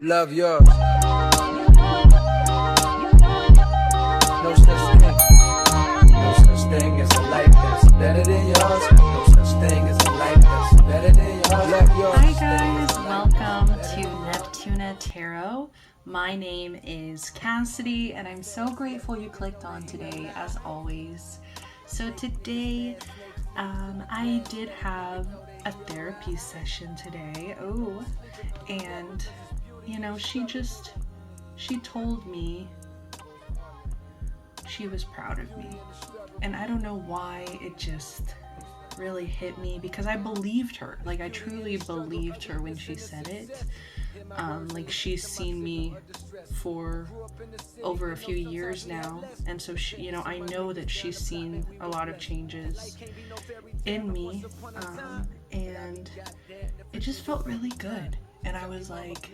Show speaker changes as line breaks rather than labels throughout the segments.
Love yours. No such thing. No such thing as a life that's better than yours. No such thing as a life that's better than yours. Love yours.
Hi guys, welcome to Neptuna Tarot. My name is Cassidy and I'm so grateful you clicked on today as always. So today I did have a therapy session today. And you know, she told me she was proud of me. And I don't know why it just really hit me, because I believed her. Like, I truly believed her when she said it. Like, she's seen me for over a few years now, and so she, you know, I know that she's seen a lot of changes in me, and it just felt really good. And I was like,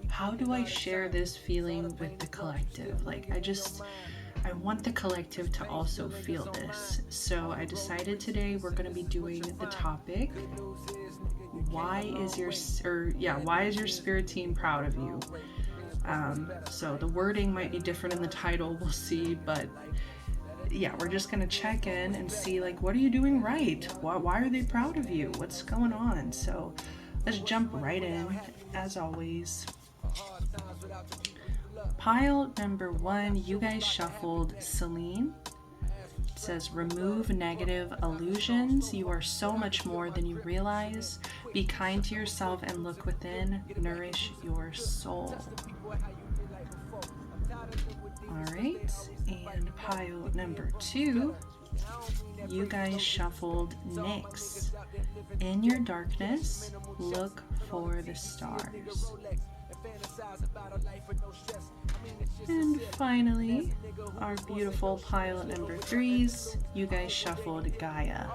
how do I share this feeling with the collective? Like, I want the collective to also feel this. So I decided today we're going to be doing the topic, why is your spirit team proud of you? So the wording might be different in the title, we'll see, but yeah, we're just going to check in and see, like, what are you doing right? Why are they proud of you? What's going on? So let's jump right in, as always. Pile number 1, you guys shuffled Celine. It says, remove negative illusions. You are so much more than you realize. Be kind to yourself and look within. Nourish your soul. Alright, and pile number 2, you guys shuffled Nyx. In your darkness, look for the stars. And finally, our beautiful pile number 3s, you guys shuffled Gaia.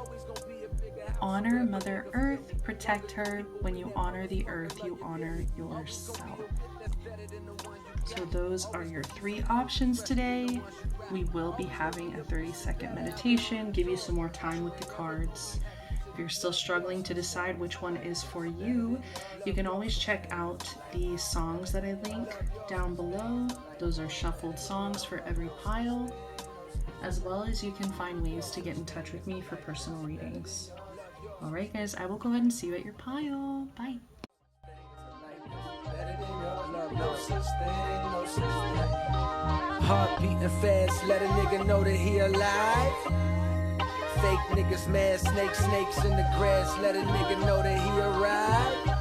Honor Mother Earth, protect her. When you honor the earth, you honor yourself. So those are your 3 options today. We will be having a 30-second meditation, give you some more time with the cards. If you're still struggling to decide which one is for you, you can always check out the songs that I link down below. Those are shuffled songs for every pile, as well as you can find ways to get in touch with me for personal readings. Alright guys, I will go ahead and see you at your pile. Bye.
Heart beating fast, let a nigga know that he alive. Fake niggas mad, snakes in the grass, let a nigga know that he arrived.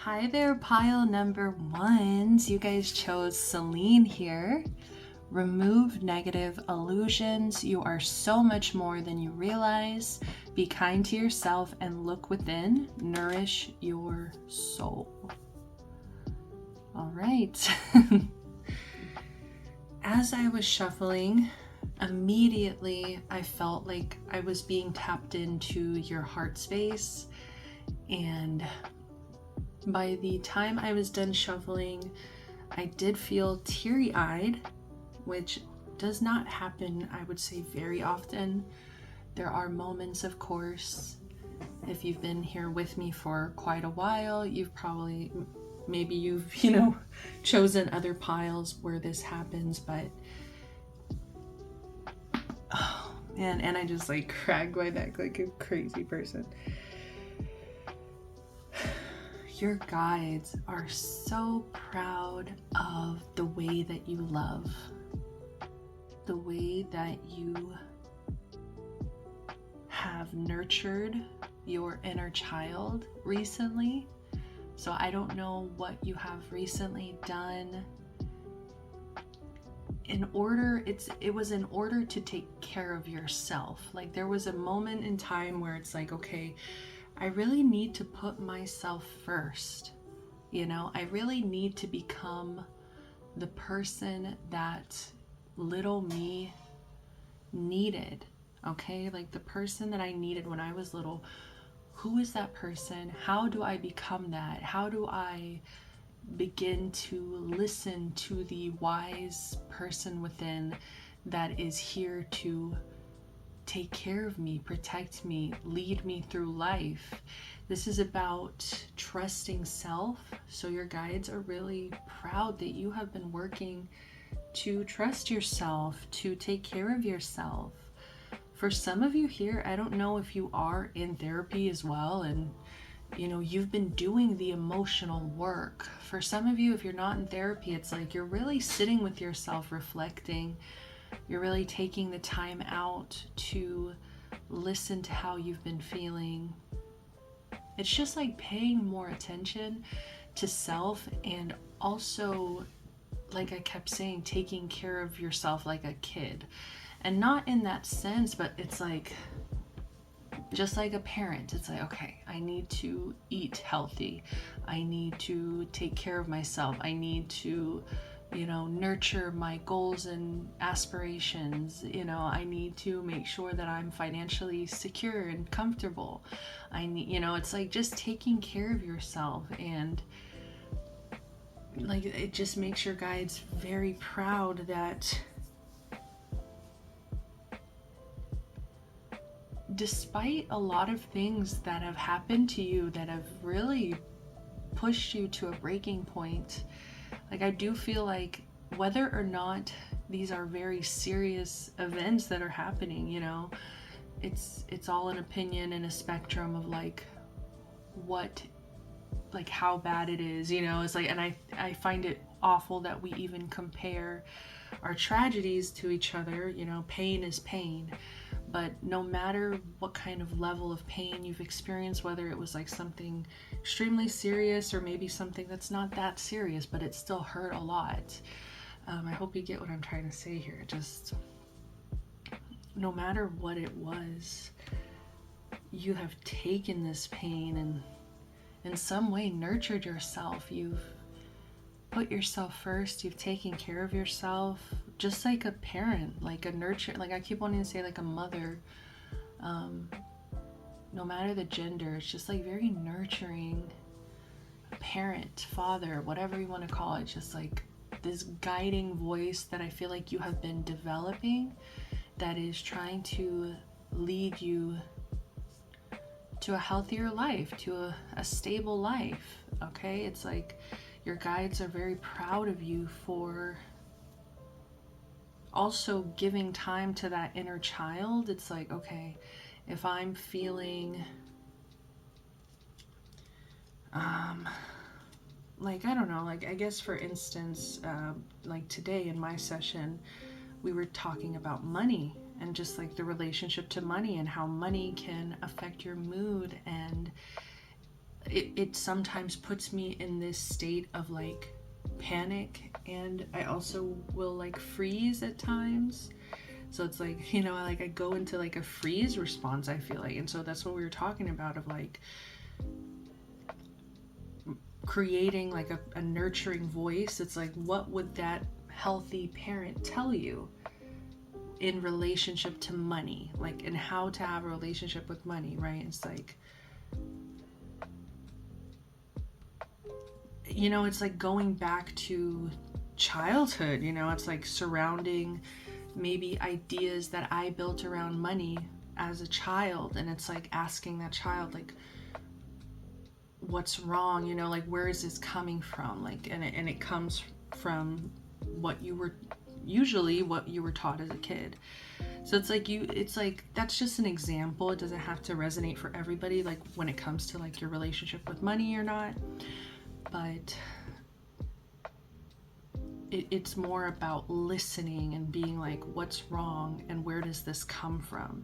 Hi there, pile number 1s. You guys chose Celine here. Remove negative illusions. You are so much more than you realize. Be kind to yourself and look within. Nourish your soul. All right. As I was shuffling, immediately I felt like I was being tapped into your heart space. And by the time I was done shuffling, I did feel teary-eyed, which does not happen, I would say, very often. There are moments, of course. If you've been here with me for quite a while, maybe you've chosen other piles where this happens, but oh man, and I just like cracked my neck like a crazy person. Your guides are so proud of the way that you love, the way that you have nurtured your inner child recently. So I don't know what you have recently done. It was in order to take care of yourself. Like there was a moment in time where it's like, okay, I really need to put myself first. I really need to become the person that little me needed. Okay, like the person that I needed when I was little. Who is that person? How do I become that? How do I begin to listen to the wise person within that is here to take care of me, protect me, lead me through life? This is about trusting self. So your guides are really proud that you have been working to trust yourself, to take care of yourself. For some of you here, I don't know if you are in therapy as well, and you've been doing the emotional work. For some of you, if you're not in therapy, it's like you're really sitting with yourself, reflecting. You're really taking the time out to listen to how you've been feeling. It's just like paying more attention to self, and also, like I kept saying, taking care of yourself like a kid. And not in that sense, but it's like, just like a parent, it's like, okay, I need to eat healthy. I need to take care of myself. I need to, nurture my goals and aspirations. I need to make sure that I'm financially secure and comfortable. I need, it's like just taking care of yourself. And like, it just makes your guides very proud that despite a lot of things that have happened to you that have really pushed you to a breaking point, like I do feel like whether or not these are very serious events that are happening, it's all an opinion and a spectrum of like how bad it is, it's like, and I find it awful that we even compare our tragedies to each other. Pain is pain. But no matter what kind of level of pain you've experienced, whether it was like something extremely serious or maybe something that's not that serious, but it still hurt a lot. I hope you get what I'm trying to say here. Just no matter what it was, you have taken this pain and in some way nurtured yourself. You've put yourself first. You've taken care of yourself. Just like a parent, like a nurture, like I keep wanting to say like a mother, no matter the gender, it's just like very nurturing. A parent, father, whatever you want to call it, just like this guiding voice that I feel like you have been developing that is trying to lead you to a healthier life, to a stable life. Okay, it's like your guides are very proud of you for also giving time to that inner child. It's like, okay, if I'm feeling like, I don't know, like I guess for instance, like today in my session, we were talking about money and just like the relationship to money and how money can affect your mood, and it sometimes puts me in this state of like panic, and I also will like freeze at times. So it's like, you know, like I go into like a freeze response, I feel like. And so that's what we were talking about, of like creating like a nurturing voice. It's like, what would that healthy parent tell you in relationship to money, like, and how to have a relationship with money, right? It's like, you know, it's like going back to childhood, you know, it's like surrounding maybe ideas that I built around money as a child, and it's like asking that child, like, what's wrong, you know, like, where is this coming from, like, and it comes from what you were usually what you were taught as a kid. So it's like that's just an example. It doesn't have to resonate for everybody, like when it comes to like your relationship with money or not, but it's more about listening and being like, what's wrong and where does this come from.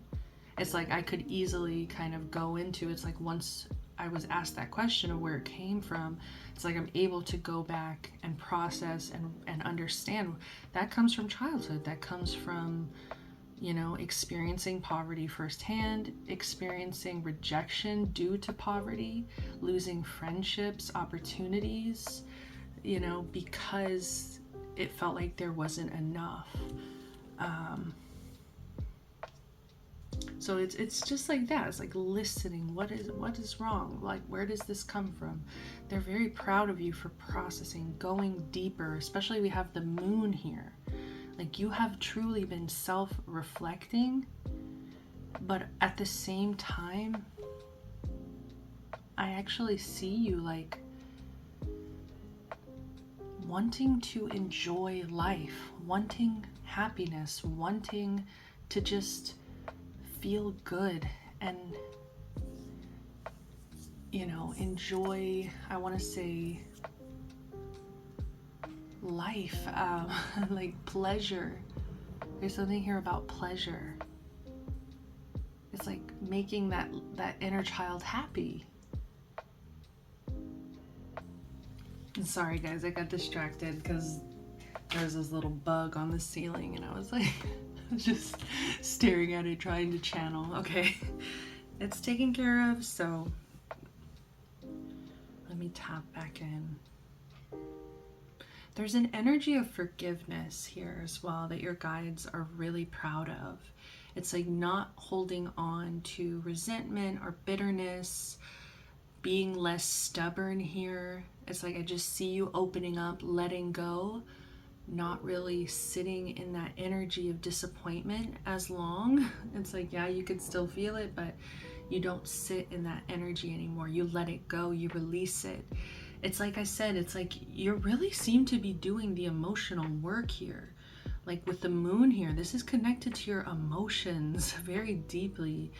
It's like I could easily kind of go into, it's like once I was asked that question of where it came from, it's like I'm able to go back and process and understand that comes from childhood, that comes from, you know, experiencing poverty firsthand, experiencing rejection due to poverty, losing friendships, opportunities, you know, because it felt like there wasn't enough. So it's just like that. It's like listening. What is wrong? Like, where does this come from? They're very proud of you for processing, going deeper. Especially we have the moon here. Like, you have truly been self-reflecting, but at the same time, I actually see you like wanting to enjoy life, wanting happiness, wanting to just feel good and, you know, enjoy, I want to say, life, like pleasure. There's something here about pleasure. It's like making that inner child happy. Sorry guys, I got distracted because there's this little bug on the ceiling and I was like just staring at it, trying to channel. Okay, it's taken care of, so let me tap back in. There's an energy of forgiveness here as well that your guides are really proud of. It's like not holding on to resentment or bitterness, being less stubborn here. It's like I just see you opening up, letting go, not really sitting in that energy of disappointment as long. It's like, yeah, you could still feel it, but you don't sit in that energy anymore. You let it go, you release it. It's like I said, it's like you really seem to be doing the emotional work here. Like with the moon here, this is connected to your emotions very deeply.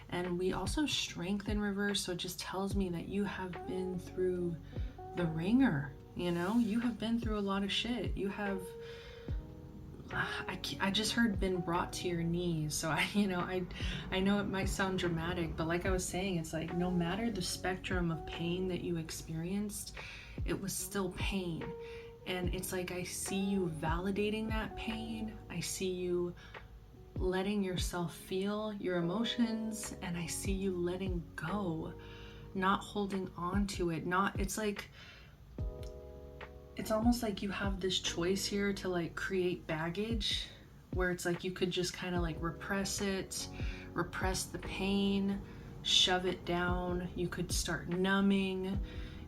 And we also strength in reverse, so it just tells me that you have been through the ringer, you know? You have been through a lot of shit. You have, I just heard been brought to your knees. So I know it might sound dramatic, but like I was saying, it's like no matter the spectrum of pain that you experienced, it was still pain. And it's like I see you validating that pain. I see you letting yourself feel your emotions, and I see you letting go, not holding on to it. It's like, it's almost like you have this choice here to like create baggage where it's like you could just kind of like repress it, repress the pain, shove it down. You could start numbing,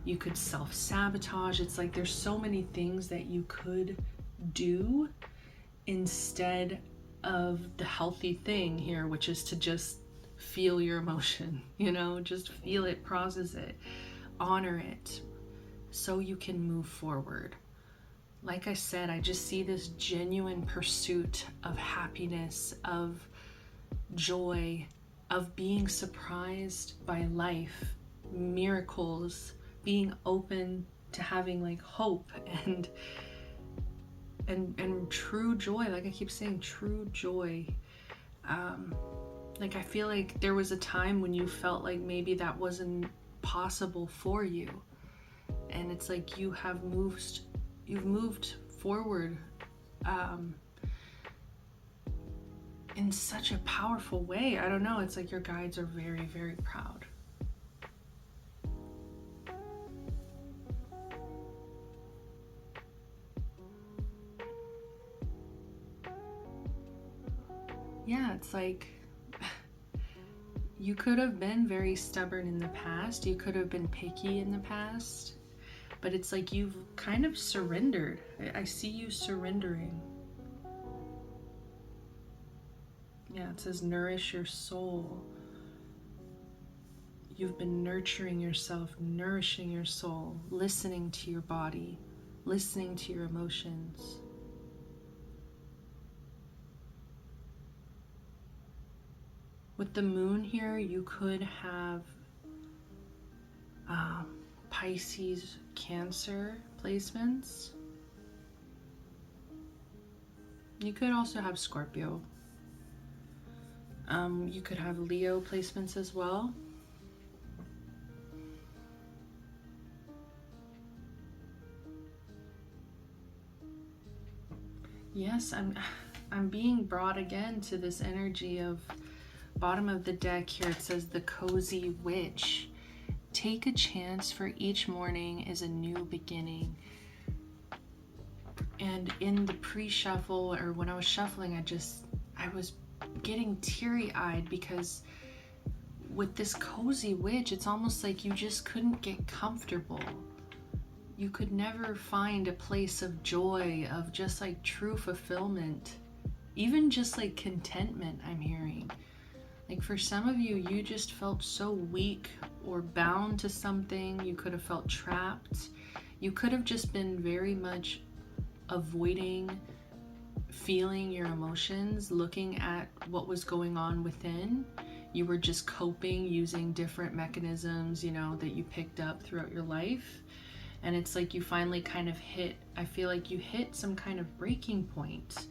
you could self-sabotage. It's like there's so many things that you could do instead of the healthy thing here, which is to just feel your emotion, you know, just feel it, process it, honor it, so you can move forward. Like I said, I just see this genuine pursuit of happiness, of joy, of being surprised by life, miracles, being open to having like hope and true joy. Like I keep saying, true joy. Like I feel like there was a time when you felt like maybe that wasn't possible for you, and it's like you've moved forward, in such a powerful way. I don't know, it's like your guides are very, very proud. Yeah, it's like you could have been very stubborn in the past, you could have been picky in the past, but it's like you've kind of surrendered. I see you surrendering. Yeah, it says nourish your soul. You've been nurturing yourself, nourishing your soul, listening to your body, listening to your emotions. With the moon here, you could have Pisces, Cancer placements. You could also have Scorpio. You could have Leo placements as well. Yes, I'm being brought again to this energy of bottom of the deck here. It says the cozy witch. Take a chance, for each morning is a new beginning. And in the pre-shuffle, or when I was shuffling, I was getting teary-eyed, because with this cozy witch, it's almost like you just couldn't get comfortable. You could never find a place of joy, of just like true fulfillment, even just like contentment. I'm hearing like for some of you, you just felt so weak or bound to something. You could have felt trapped. You could have just been very much avoiding feeling your emotions, looking at what was going on within. You were just coping using different mechanisms, you know, that you picked up throughout your life. And it's like you finally kind of I feel like you hit some kind of breaking point.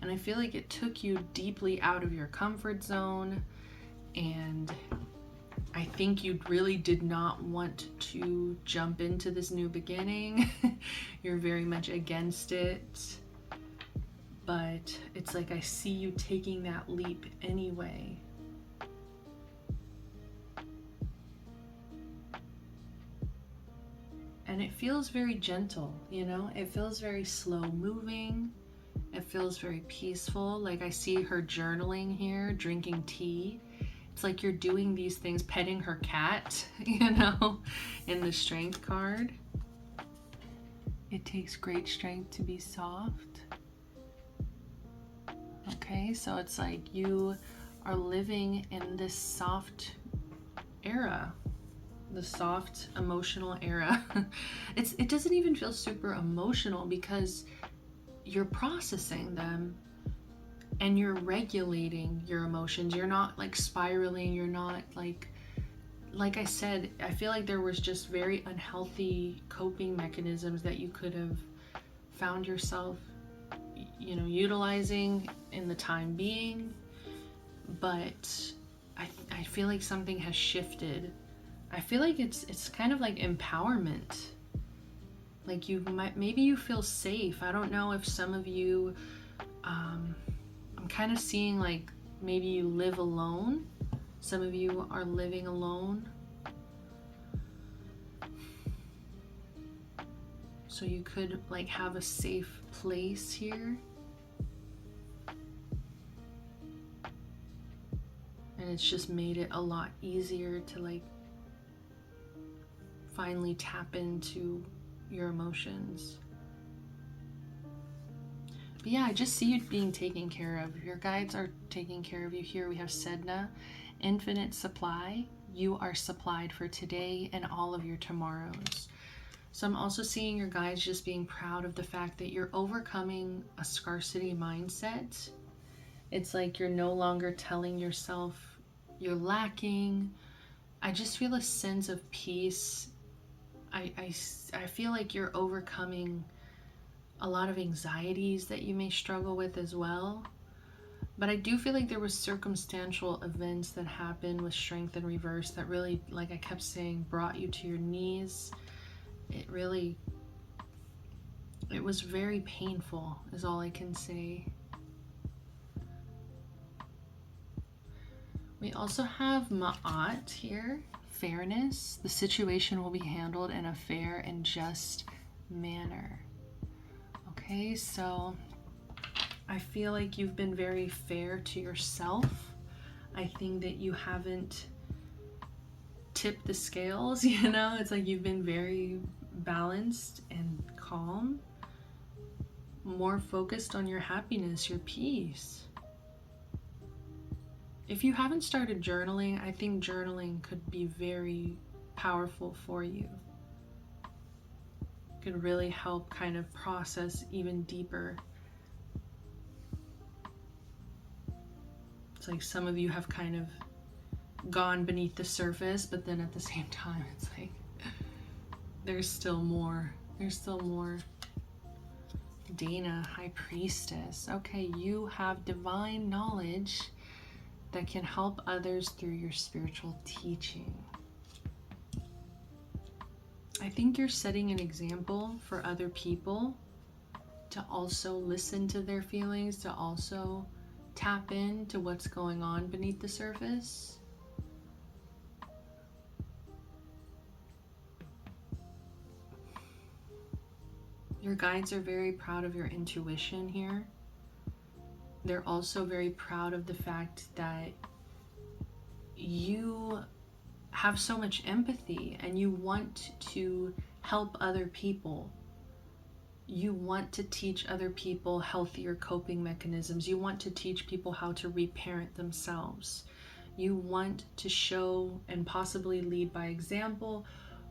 And I feel like it took you deeply out of your comfort zone. And I think you really did not want to jump into this new beginning. You're very much against it. But it's like I see you taking that leap anyway. And it feels very gentle, you know? It feels very slow moving. It feels very peaceful. Like I see her journaling here, drinking tea. It's like you're doing these things, petting her cat, you know, in the strength card. It takes great strength to be soft. Okay, so it's like you are living in this soft era. The soft emotional era. It doesn't even feel super emotional because you're processing them and you're regulating your emotions. You're not like spiraling. You're not like I said, I feel like there was just very unhealthy coping mechanisms that you could have found yourself, you know, utilizing in the time being. But I feel like something has shifted. I feel like it's kind of like empowerment. Like maybe you feel safe. I don't know if some of you, I'm kind of seeing like maybe you live alone. Some of you are living alone. So you could like have a safe place here. And it's just made it a lot easier to like finally tap into your emotions. But yeah, I just see you being taken care of. Your guides are taking care of you. Here we have Sedna, infinite supply. You are supplied for today and all of your tomorrows. So I'm also seeing your guides just being proud of the fact that you're overcoming a scarcity mindset. It's like you're no longer telling yourself you're lacking. I just feel a sense of peace. I feel like you're overcoming a lot of anxieties that you may struggle with as well. But I do feel like there was circumstantial events that happened with strength in reverse that really, like I kept saying, brought you to your knees. It was very painful, is all I can say. We also have Ma'at here, fairness. The situation will be handled in a fair and just manner. Okay, so I feel like you've been very fair to yourself. I think that you haven't tipped the scales, you know? It's like you've been very balanced and calm, more focused on your happiness, your peace. If you haven't started journaling, I think journaling could be very powerful for you. It could really help kind of process even deeper. It's like some of you have kind of gone beneath the surface, but then at the same time, it's like there's still more. There's still more. Dana, High Priestess. Okay, you have divine knowledge that can help others through your spiritual teaching. I think you're setting an example for other people to also listen to their feelings, to also tap into what's going on beneath the surface. Your guides are very proud of your intuition here. They're also very proud of the fact that you have so much empathy and you want to help other people. You want to teach other people healthier coping mechanisms. You want to teach people how to reparent themselves. You want to show and possibly lead by example,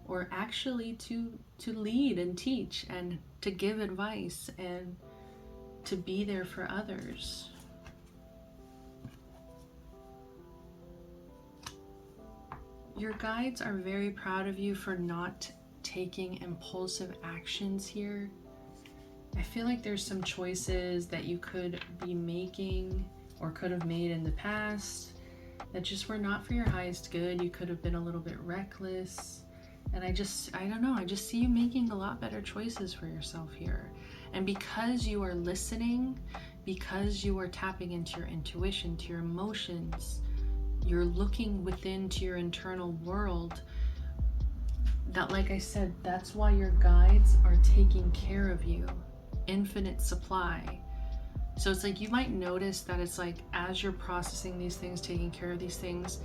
or actually to lead and teach and to give advice and to be there for others. Your guides are very proud of you for not taking impulsive actions here. I feel like there's some choices that you could be making or could have made in the past that just were not for your highest good. You could have been a little bit reckless. And I don't know, I just see you making a lot better choices for yourself here. And because you are listening, because you are tapping into your intuition, to your emotions, you're looking within to your internal world, that, like I said, that's why your guides are taking care of you. Infinite supply. So it's like you might notice that it's like as you're processing these things, taking care of these things,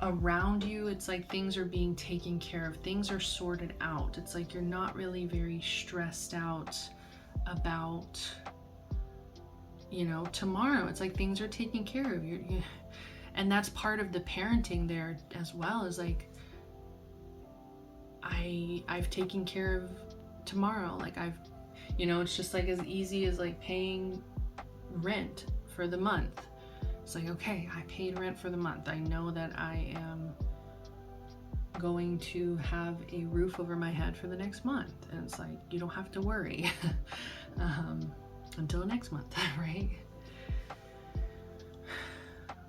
around you, it's like things are being taken care of, things are sorted out. It's like you're not really very stressed out about, you know, tomorrow. It's like things are taken care of. And that's part of the parenting there as well, is like I've taken care of tomorrow. Like it's just like as easy as like paying rent for the month. It's like, okay, I paid rent for the month. I know that I am going to have a roof over my head for the next month. And it's like, you don't have to worry until next month, right?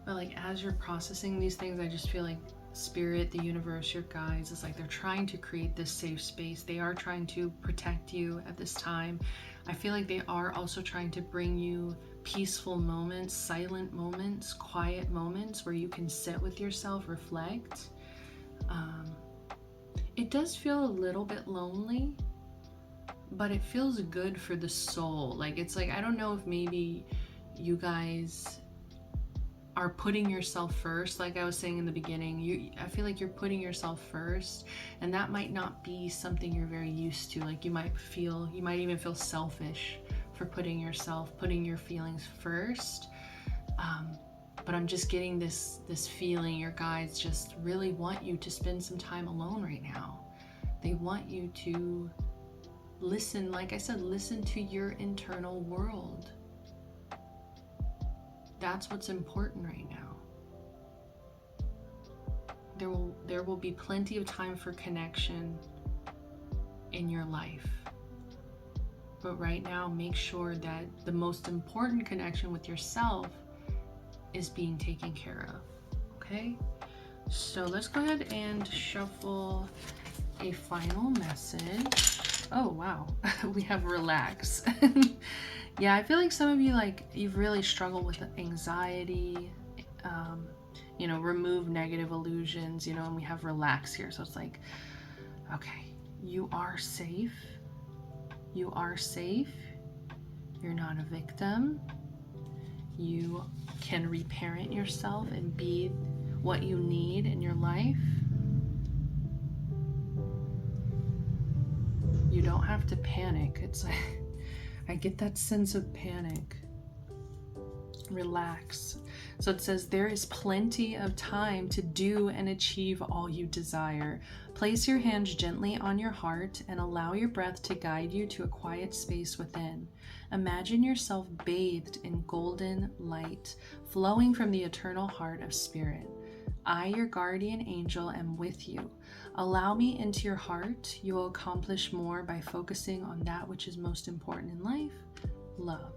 But like, as you're processing these things, I just feel like Spirit, the universe, your guides, it's like they're trying to create this safe space. They are trying to protect you at this time. I feel like they are also trying to bring you peaceful moments, silent moments, quiet moments where you can sit with yourself, reflect. It does feel a little bit lonely, but it feels good for the soul. Like, it's like, I don't know if maybe you guys are putting yourself first. Like I was saying in the beginning, I feel like you're putting yourself first, and that might not be something you're very used to. Like you might even feel selfish for putting your feelings first. But I'm just getting this feeling your guides just really want you to spend some time alone right now. They want you to listen, like I said, listen to your internal world. That's what's important right now. There will be plenty of time for connection in your life. But right now, make sure that the most important connection with yourself is being taken care of. Okay? So let's go ahead and shuffle a final message. Oh, wow. We have relax. Yeah, I feel like some of you, like, you've really struggled with anxiety, You know, remove negative illusions, you know, and we have relax here. So it's like, okay, you are safe. You are safe. You're not a victim. You can reparent yourself and be what you need in your life. You don't have to panic. It's like, I get that sense of panic. Relax. So it says, there is plenty of time to do and achieve all you desire. Place your hands gently on your heart and allow your breath to guide you to a quiet space within. Imagine yourself bathed in golden light, flowing from the eternal heart of spirit. I, your guardian angel, am with you. Allow me into your heart. You will accomplish more by focusing on that which is most important in life, love.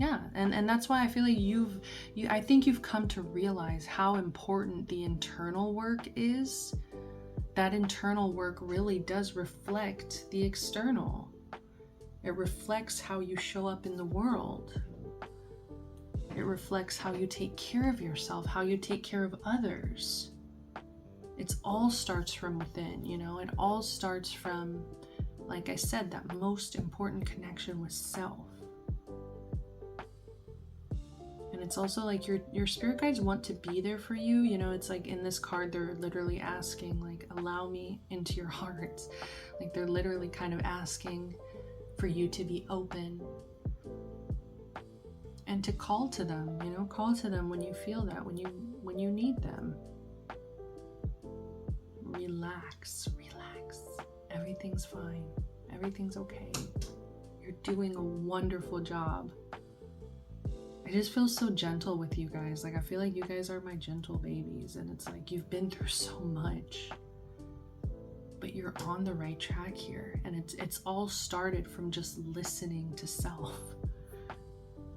Yeah, and that's why I feel like I think you've come to realize how important the internal work is. That internal work really does reflect the external. It reflects how you show up in the world. It reflects how you take care of yourself, how you take care of others. It all starts from within, you know? It all starts from, like I said, that most important connection with self. And it's also like your spirit guides want to be there for you. You know, it's like in this card, they're literally asking, like, allow me into your heart. Like they're literally kind of asking for you to be open and to call to them, you know, call to them when you feel that, when you need them. Relax, relax. Everything's fine. Everything's okay. You're doing a wonderful job. I just feel so gentle with you guys. Like, I feel like you guys are my gentle babies, and it's like you've been through so much, but you're on the right track here. And it's all started from just listening to self.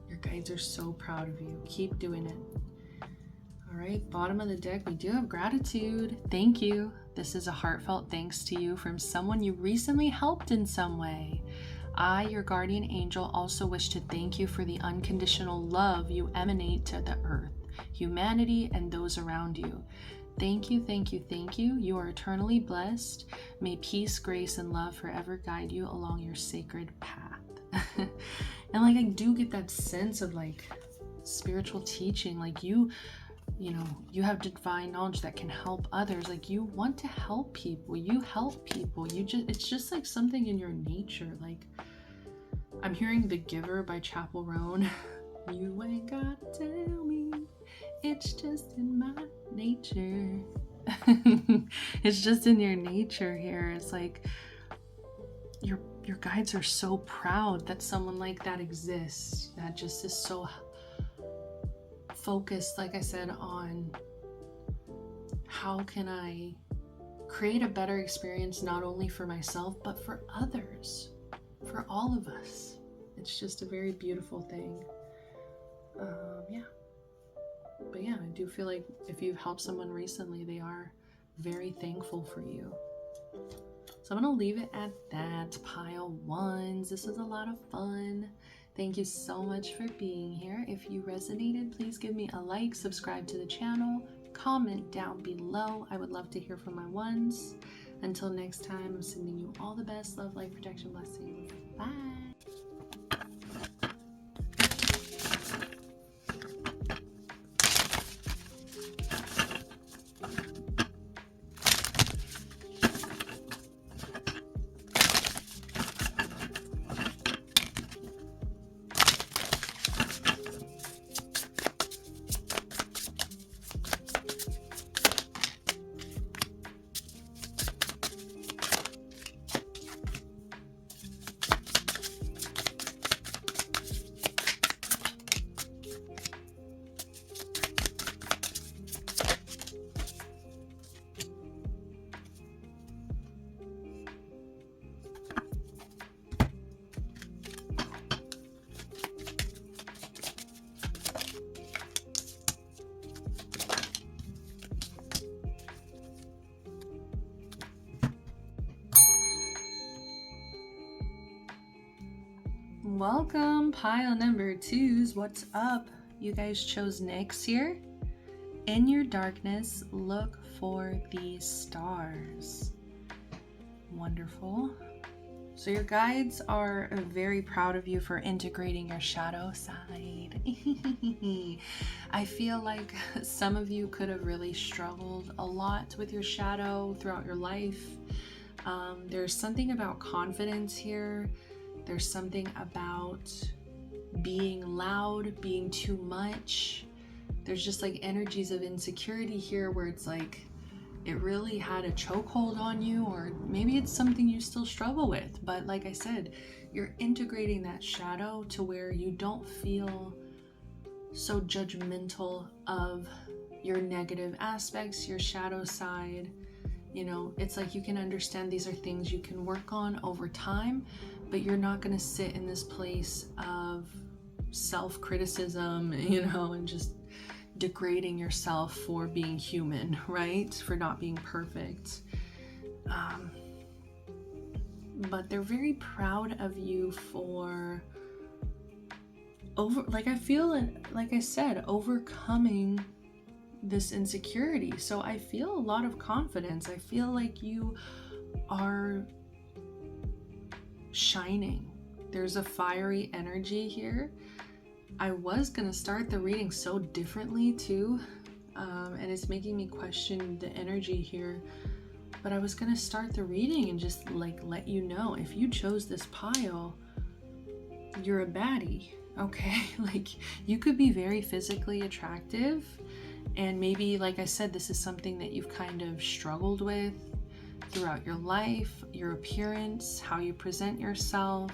Your guides are so proud of you. Keep doing it. All right, bottom of the deck, we do have gratitude. Thank you. This is a heartfelt thanks to you from someone you recently helped in some way. I, your guardian angel, also wish to thank you for the unconditional love you emanate to the earth, humanity, and those around you. Thank you, thank you, thank you. You are eternally blessed. May peace, grace, and love forever guide you along your sacred path. And like, I do get that sense of like spiritual teaching. Like you know, you have divine knowledge that can help others. Like you want to help people. You help people. It's just like something in your nature. Like I'm hearing The Giver by Chapel Roan. You ain't gotta tell me, it's just in my nature. It's just in your nature here. It's like your guides are so proud that someone like that exists, that just is so focused, like I said, on how can I create a better experience, not only for myself, but for others, for all of us. It's just a very beautiful thing. Yeah. But yeah, I do feel like if you've helped someone recently, they are very thankful for you. So I'm going to leave it at that. Pile ones. This was a lot of fun. Thank you so much for being here. If you resonated, please give me a like, subscribe to the channel, comment down below. I would love to hear from my ones. Until next time, I'm sending you all the best love, life, protection, blessings. Bye. Welcome, pile number twos. What's up? You guys chose Nyx here. In your darkness, look for the stars. Wonderful. So your guides are very proud of you for integrating your shadow side. I feel like some of you could have really struggled a lot with your shadow throughout your life. There's something about confidence here. There's something about being loud, being too much. There's just like energies of insecurity here where it's like it really had a chokehold on you, or maybe it's something you still struggle with. But like I said, you're integrating that shadow to where you don't feel so judgmental of your negative aspects, your shadow side. You know, it's like you can understand these are things you can work on over time, but you're not going to sit in this place of self-criticism, you know, and just degrading yourself for being human, right? For not being perfect. But they're very proud of you for like I feel, like I said, overcoming this insecurity. So I feel a lot of confidence. I feel like you are shining. There's a fiery energy here. I was gonna start the reading so differently too, and it's making me question the energy here. But I was gonna start the reading and just like let you know, if you chose this pile, you're a baddie, okay? Like you could be very physically attractive, and maybe, like I said, this is something that you've kind of struggled with throughout your life, your appearance, how you present yourself.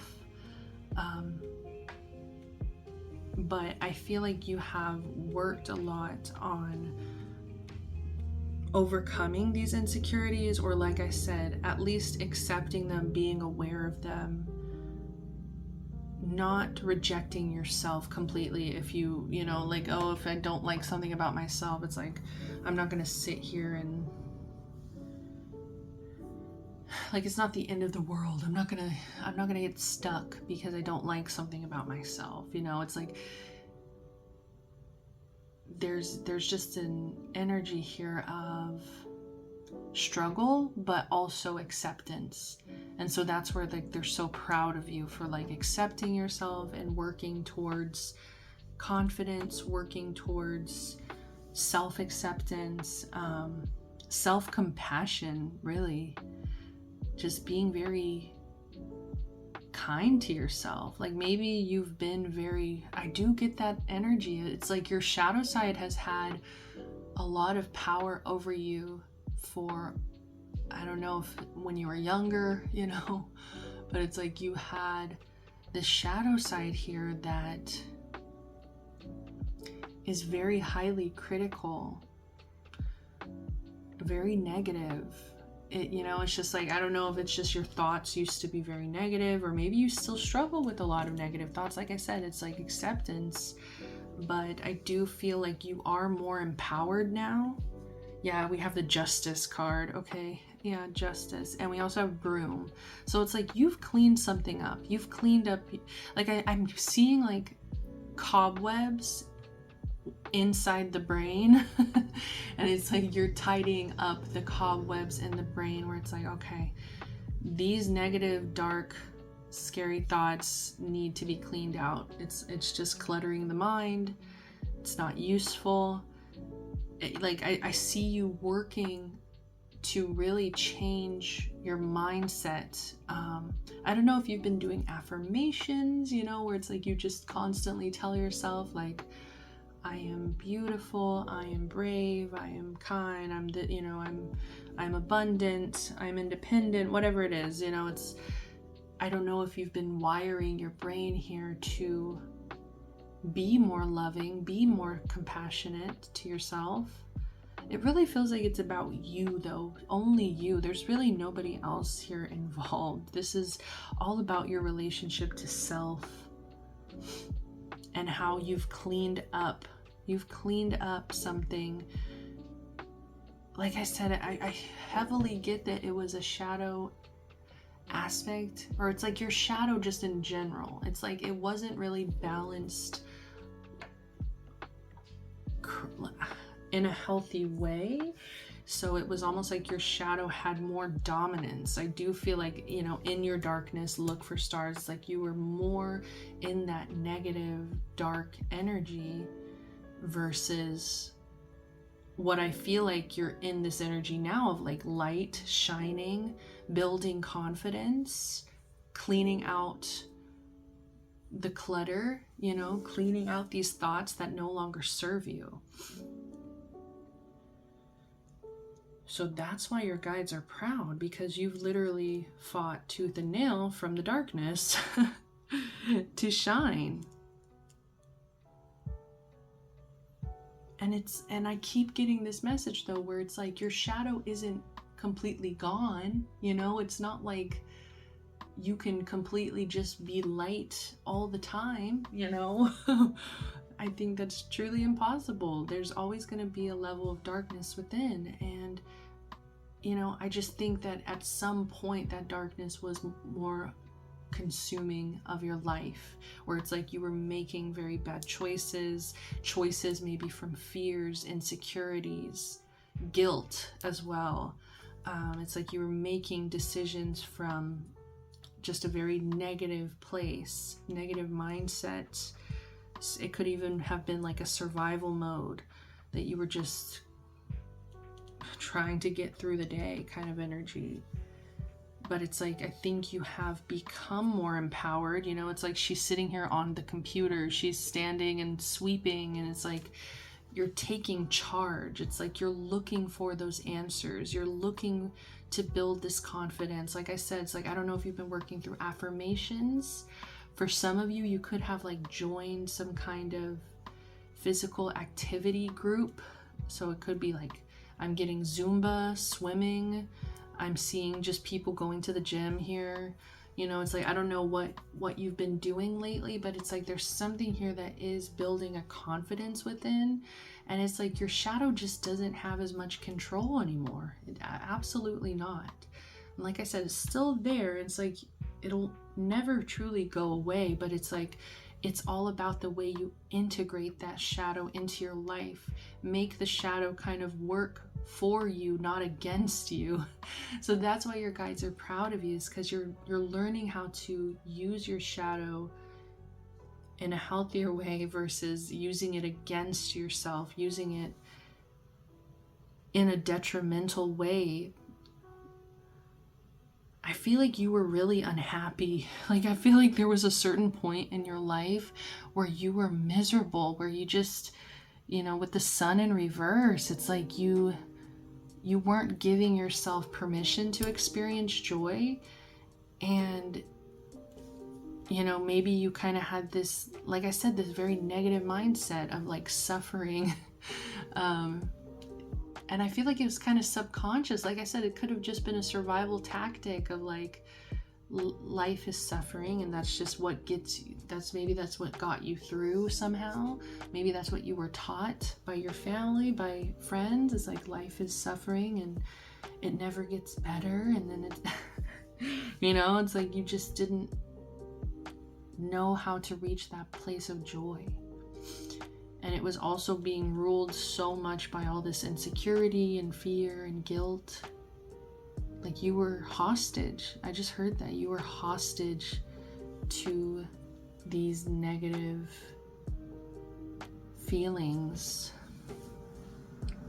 But I feel like you have worked a lot on overcoming these insecurities, or like I said, at least accepting them, being aware of them, not rejecting yourself completely. If you know, like, oh, if I don't like something about myself, it's like, I'm not going to sit here and like, it's not the end of the world. I'm not gonna get stuck because I don't like something about myself. You know, it's like there's just an energy here of struggle, but also acceptance. And so that's where like they're so proud of you for like accepting yourself and working towards confidence, working towards self-acceptance, self-compassion, really. Just being very kind to yourself. Like maybe you've been I do get that energy. It's like your shadow side has had a lot of power over you for, I don't know if when you were younger, you know, but it's like you had this shadow side here that is very highly critical, very negative. You know, it's just like, I don't know if it's just your thoughts used to be very negative, or maybe you still struggle with a lot of negative thoughts. Like I said, it's like acceptance, but I do feel like you are more empowered now. Yeah, we have the Justice card. Okay, yeah, Justice. And we also have Broom. So it's like you've cleaned something up. You've cleaned up, like I'm seeing like cobwebs inside the brain. And it's like you're tidying up the cobwebs in the brain, where it's like, okay, these negative, dark, scary thoughts need to be cleaned out. It's just cluttering the mind. It's not useful. I see you working to really change your mindset. I don't know if you've been doing affirmations, you know, where it's like you just constantly tell yourself like, I am beautiful, I am brave, I am kind, I'm abundant, I'm independent, whatever it is, you know. It's, I don't know if you've been wiring your brain here to be more loving, be more compassionate to yourself. It really feels like it's about you though, only you. There's really nobody else here involved. This is all about your relationship to self and how you've cleaned up something. Like I said, I heavily get that it was a shadow aspect, or it's like your shadow just in general. It's like it wasn't really balanced in a healthy way. So it was almost like your shadow had more dominance. I do feel like, you know, in your darkness, look for stars. It's like you were more in that negative, dark energy versus what I feel like you're in this energy now of like light, shining, building confidence, cleaning out the clutter, you know, cleaning out these thoughts that no longer serve you. So that's why your guides are proud, because you've literally fought tooth and nail from the darkness to shine. And I keep getting this message though, where it's like your shadow isn't completely gone, you know, it's not like you can completely just be light all the time, you know. I think that's truly impossible. There's always going to be a level of darkness within. And, you know, I just think that at some point that darkness was more consuming of your life, where it's like you were making very bad choices maybe from fears, insecurities, guilt as well. It's like you were making decisions from just a very negative place, negative mindset. It could even have been like a survival mode that you were just trying to get through the day kind of energy. But it's like, I think you have become more empowered. You know, it's like she's sitting here on the computer, she's standing and sweeping, and it's like you're taking charge. It's like you're looking for those answers. You're looking to build this confidence. Like I said, it's like, I don't know if you've been working through affirmations. For some of you, you could have like joined some kind of physical activity group. So it could be like, I'm getting Zumba, swimming. I'm seeing just people going to the gym here. You know, it's like, I don't know what you've been doing lately, but it's like there's something here that is building a confidence within. And it's like your shadow just doesn't have as much control anymore. Absolutely not. And like I said, it's still there. It's like, it'll never truly go away, but it's like, it's all about the way you integrate that shadow into your life. Make the shadow kind of work for you, not against you. So that's why your guides are proud of you, is because you're learning how to use your shadow in a healthier way versus using it against yourself, using it in a detrimental way. I feel like you were really unhappy. Like, I feel like there was a certain point in your life where you were miserable, where you just, you know, with the sun in reverse, it's like you weren't giving yourself permission to experience joy. And, you know, maybe you kind of had this, like I said, this very negative mindset of like suffering. And I feel like it was kind of subconscious. Like I said, it could have just been a survival tactic of like, life is suffering and that's just what gets you. That's what got you through somehow. Maybe that's what you were taught by your family, by friends. It's like life is suffering and it never gets better. And then it, you know, it's like you just didn't know how to reach that place of joy. And it was also being ruled so much by all this insecurity and fear and guilt. Like you were hostage. I just heard that. You were hostage to these negative feelings.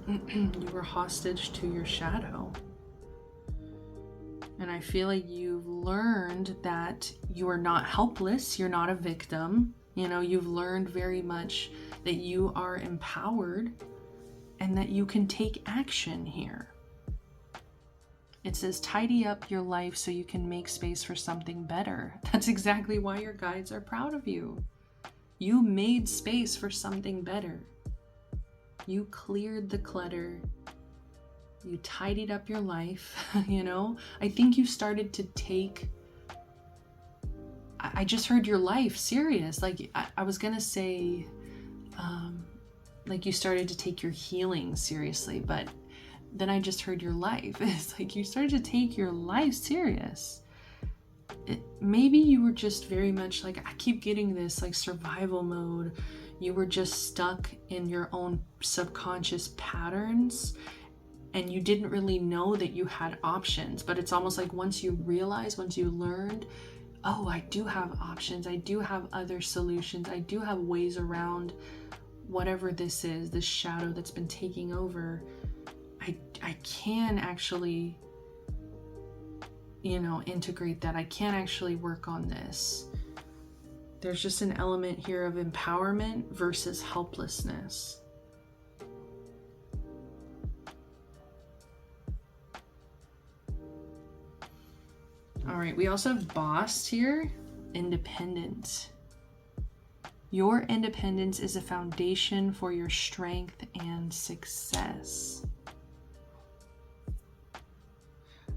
You were hostage to your shadow. And I feel like you've learned that you are not helpless. You're not a victim. You know, you've learned very much that you are empowered and that you can take action here. It says, tidy up your life so you can make space for something better. That's exactly why your guides are proud of you. You made space for something better. You cleared the clutter. You tidied up your life, you know? I think you started to take, I just heard your life serious. Like I was gonna say, like you started to take your healing seriously, but then I just heard your life. It's like you started to take your life serious. Maybe you were just very much like, I keep getting this like survival mode. You were just stuck in your own subconscious patterns, and you didn't really know that you had options. But it's almost like once you learned, oh, I do have options, I do have other solutions, I do have ways around whatever this is, this shadow that's been taking over. I can actually, integrate that. I can actually work on this. There's just an element here of empowerment versus helplessness. All right, we also have boss here, independent. Your independence is a foundation for your strength and success.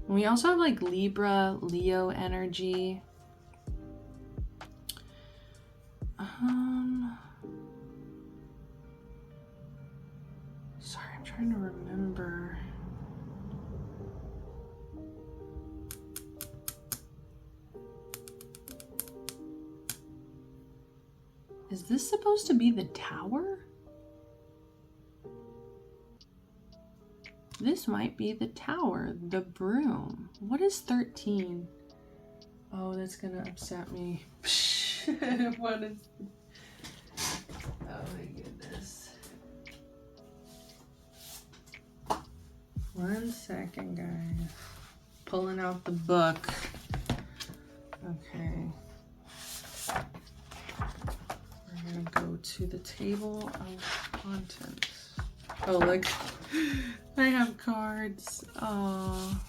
We also have like Libra, Leo energy. Sorry, I'm trying to remember. Is this supposed to be the Tower? This might be the Tower, the broom. What is 13? Oh, that's gonna upset me. What is... Oh my goodness. One second, guys. Pulling out the book. Okay. We're gonna go to the table of contents. Oh, look. I have cards. Oh.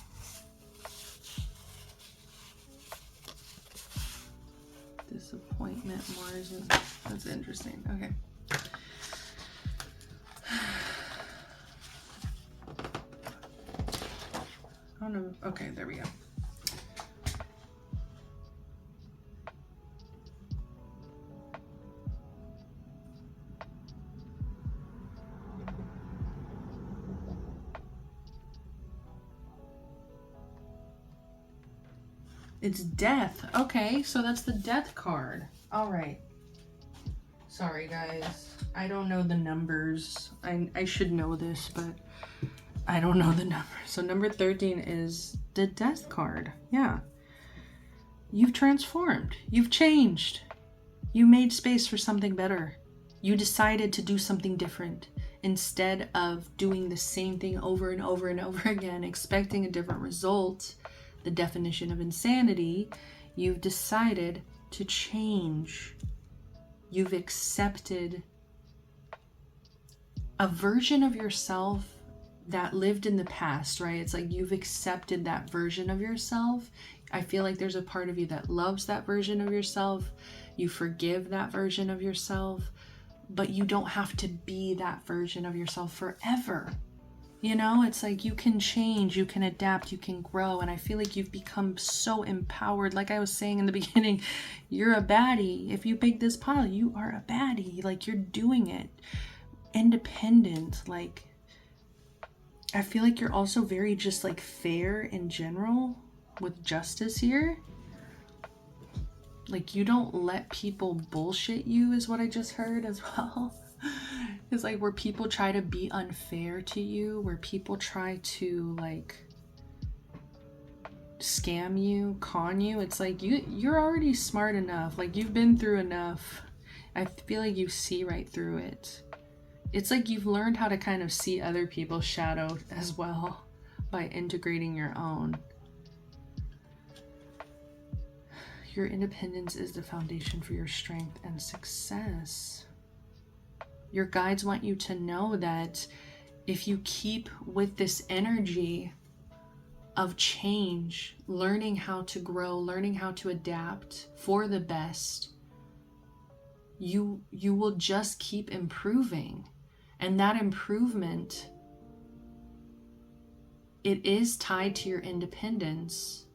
Disappointment, Mars. That's interesting. Okay. Oh no. Okay, there we go. It's death. Okay, so that's the death card. All right. Sorry, guys. I don't know the numbers. I should know this, but I don't know the numbers. So number 13 is the death card. Yeah. You've transformed. You've changed. You made space for something better. You decided to do something different. Instead of doing the same thing over and over and over again, expecting a different result, the definition of insanity, you've decided to change. You've accepted a version of yourself that lived in the past, right? It's like you've accepted that version of yourself. I feel like there's a part of you that loves that version of yourself. You forgive that version of yourself, but you don't have to be that version of yourself forever. You know, it's like you can change, you can adapt, you can grow. And I feel like you've become so empowered. Like I was saying in the beginning, you're a baddie. If you pick this pile, you are a baddie. Like you're doing it. Independent. Like, I feel like you're also very just like fair in general with justice here. Like you don't let people bullshit you is what I just heard as well. It's like where people try to be unfair to you, where people try to like scam you, con you. It's like you're already smart enough. Like you've been through enough. I feel like you see right through it. It's like you've learned how to kind of see other people's shadow as well by integrating your own. Your independence is the foundation for your strength and success. Your guides want you to know that if you keep with this energy of change, learning how to grow, learning how to adapt for the best, you will just keep improving. And that improvement, it is tied to your independence.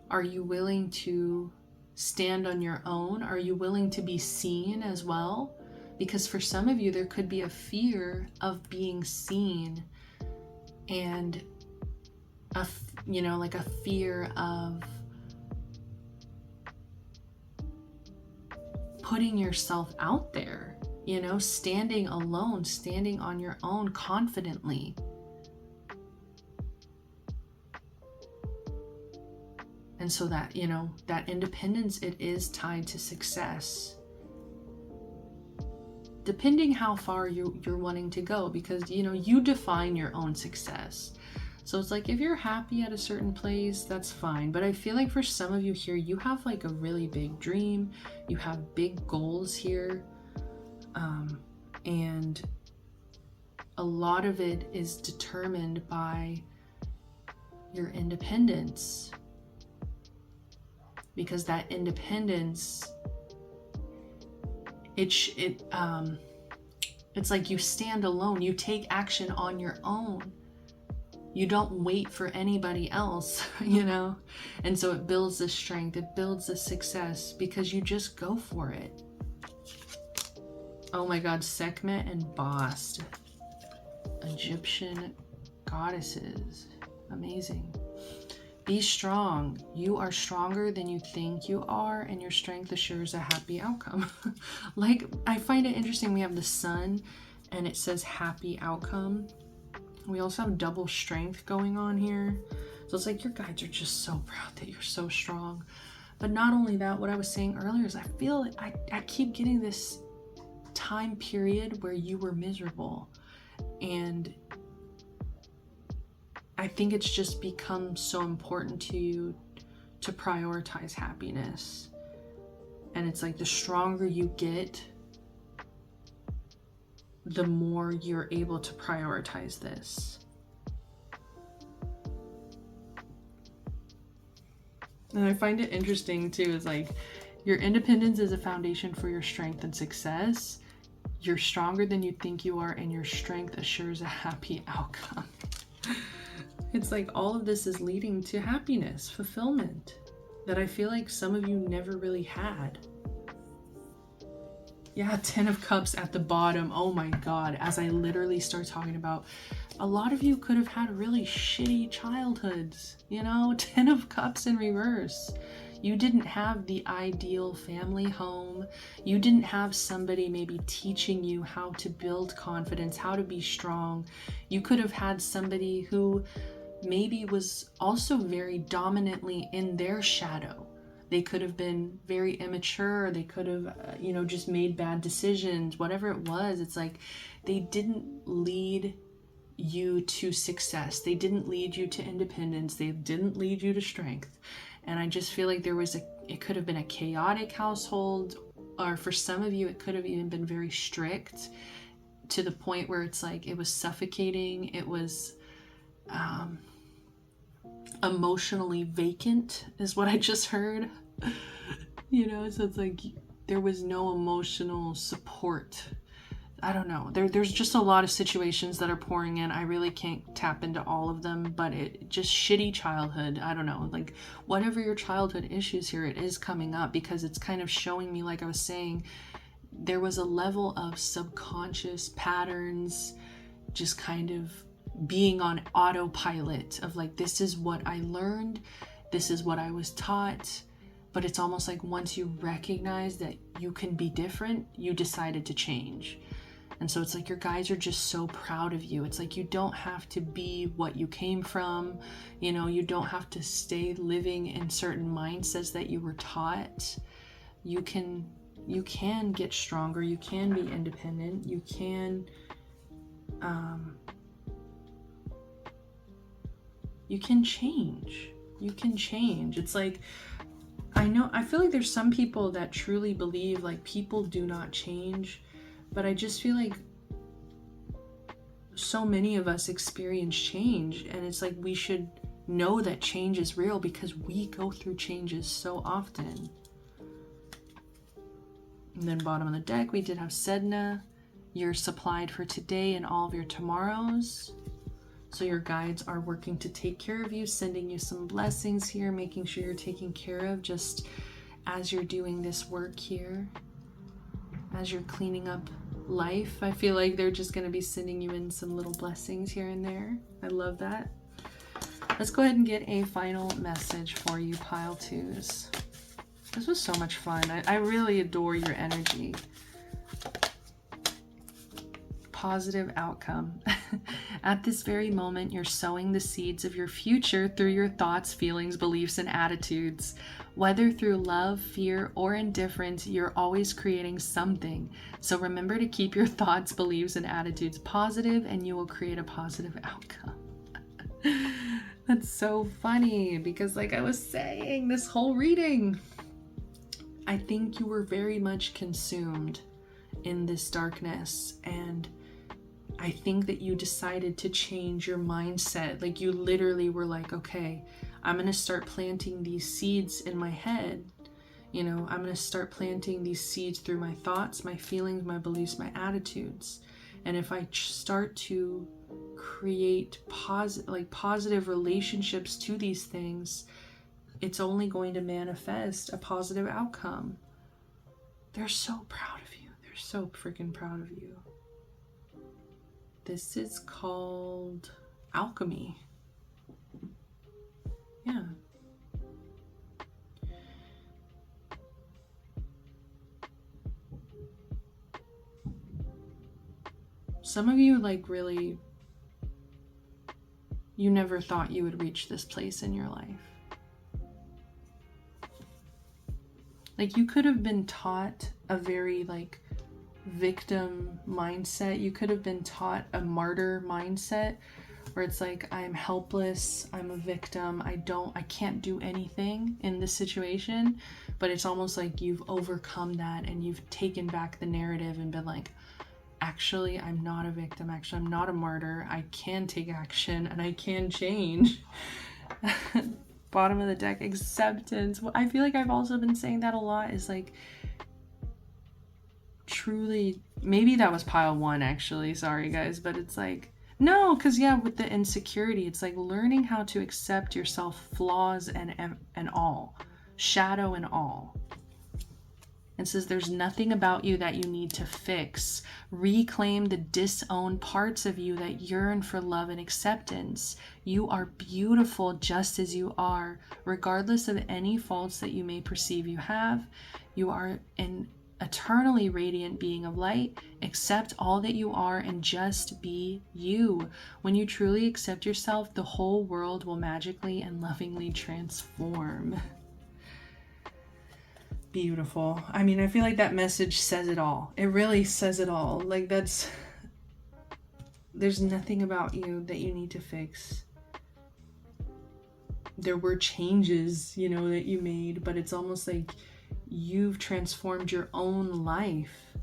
Are you willing to stand on your own? Are you willing to be seen as well? Because for some of you, there could be a fear of being seen and like a fear of putting yourself out there, you know, standing alone, standing on your own confidently. And so that, you know, that independence, it is tied to success. Depending how far you're wanting to go, because, you know, you define your own success. So it's like, if you're happy at a certain place, that's fine. But I feel like for some of you here, you have like a really big dream. You have big goals here. And a lot of it is determined by your independence. Because that independence, it's like you stand alone, you take action on your own. You don't wait for anybody else, you know? And so it builds the strength, it builds the success, because you just go for it. Oh my God, Sekhmet and Bast, Egyptian goddesses, amazing. Be strong. You are stronger than you think you are, and your strength assures a happy outcome. Like, I find it interesting. We have the sun, and it says happy outcome. We also have double strength going on here. So it's like your guides are just so proud that you're so strong. But not only that, what I was saying earlier is I feel I keep getting this time period where you were miserable. And I think it's just become so important to you to prioritize happiness. And it's like the stronger you get, the more you're able to prioritize this. And I find it interesting too, is like your independence is a foundation for your strength and success. You're stronger than you think you are, and your strength assures a happy outcome. It's like all of this is leading to happiness, fulfillment, that I feel like some of you never really had. Yeah, 10 of Cups at the bottom. Oh my God, as I literally start talking about, a lot of you could have had really shitty childhoods, you know, 10 of Cups in reverse. You didn't have the ideal family home. You didn't have somebody maybe teaching you how to build confidence, how to be strong. You could have had somebody who maybe was also very dominantly in their shadow. They could have been very immature. They could have, you know, just made bad decisions, whatever it was. It's like they didn't lead you to success. They didn't lead you to independence. They didn't lead you to strength. And I just feel like it could have been a chaotic household, or for some of you, it could have even been very strict to the point where it's like it was suffocating. It was emotionally vacant is what I just heard. You know, so it's like there was no emotional support. I don't know. There's just a lot of situations that are pouring in. I really can't tap into all of them, but it just shitty childhood. I don't know, like whatever your childhood issues here, it is coming up because it's kind of showing me, like I was saying, there was a level of subconscious patterns just kind of being on autopilot of like, this is what I learned, this is what I was taught. But it's almost like once you recognize that you can be different, you decided to change. And so it's like your guides are just so proud of you. It's like you don't have to be what you came from. You know, you don't have to stay living in certain mindsets that you were taught. You can get stronger. You can be independent. You can change. You can change. It's like, I feel like there's some people that truly believe like people do not change, but I just feel like so many of us experience change, and it's like we should know that change is real because we go through changes so often. And then bottom of the deck, we did have Sedna. You're supplied for today and all of your tomorrows. So your guides are working to take care of you, sending you some blessings here, making sure you're taken care of just as you're doing this work here, as you're cleaning up life. I feel like they're just going to be sending you in some little blessings here and there. I love that. Let's go ahead and get a final message for you, pile twos. This was so much fun. I really adore your energy. Positive outcome. At this very moment, you're sowing the seeds of your future through your thoughts, feelings, beliefs, and attitudes. Whether through love, fear, or indifference, you're always creating something. So remember to keep your thoughts, beliefs, and attitudes positive, and you will create a positive outcome. That's so funny because, like I was saying, this whole reading, I think you were very much consumed in this darkness, and I think that you decided to change your mindset. Like, you literally were like, okay, I'm going to start planting these seeds in my head. You know, I'm going to start planting these seeds through my thoughts, my feelings, my beliefs, my attitudes. And if I start to create positive relationships to these things, it's only going to manifest a positive outcome. They're so proud of you. They're so freaking proud of you. This is called alchemy. Yeah. Some of you, like, really, you never thought you would reach this place in your life. Like, you could have been taught a very, like, victim mindset. You could have been taught a martyr mindset where it's like, I'm helpless, I'm a victim, I can't do anything in this situation. But it's almost like you've overcome that and you've taken back the narrative and been like, actually, I'm not a victim, actually, I'm not a martyr, I can take action and I can change. Bottom of the deck, acceptance. I feel like I've also been saying that a lot, is like, truly, maybe that was pile 1 actually, sorry guys, but it's like, no, because yeah, with the insecurity, it's like learning how to accept yourself, flaws and all, shadow and all. It says there's nothing about you that you need to fix. Reclaim the disowned parts of you that yearn for love and acceptance. You are beautiful just as you are, regardless of any faults that you may perceive you have. You are an eternally radiant being of light. Accept all that you are and just be you. When you truly accept yourself, the whole world will magically and lovingly transform. Beautiful. I mean, I feel like that message says it all. It really says it all. Like, there's nothing about you that you need to fix. There were changes, you know, that you made, but it's almost like you've transformed your own life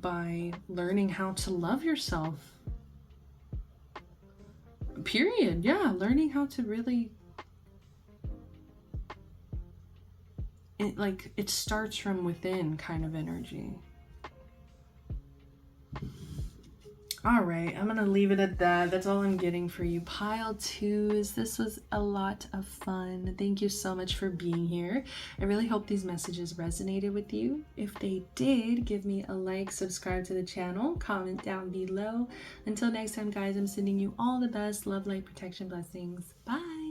by learning how to love yourself. Period. Yeah, learning how to really, it starts from within kind of energy. All right, I'm gonna leave it at that. That's all I'm getting for you, pile 2s. This was a lot of fun. Thank you so much for being here. I really hope these messages resonated with you. If they did, give me a like, subscribe to the channel, comment down below. Until next time, guys, I'm sending you all the best. Love, light, protection, blessings. Bye.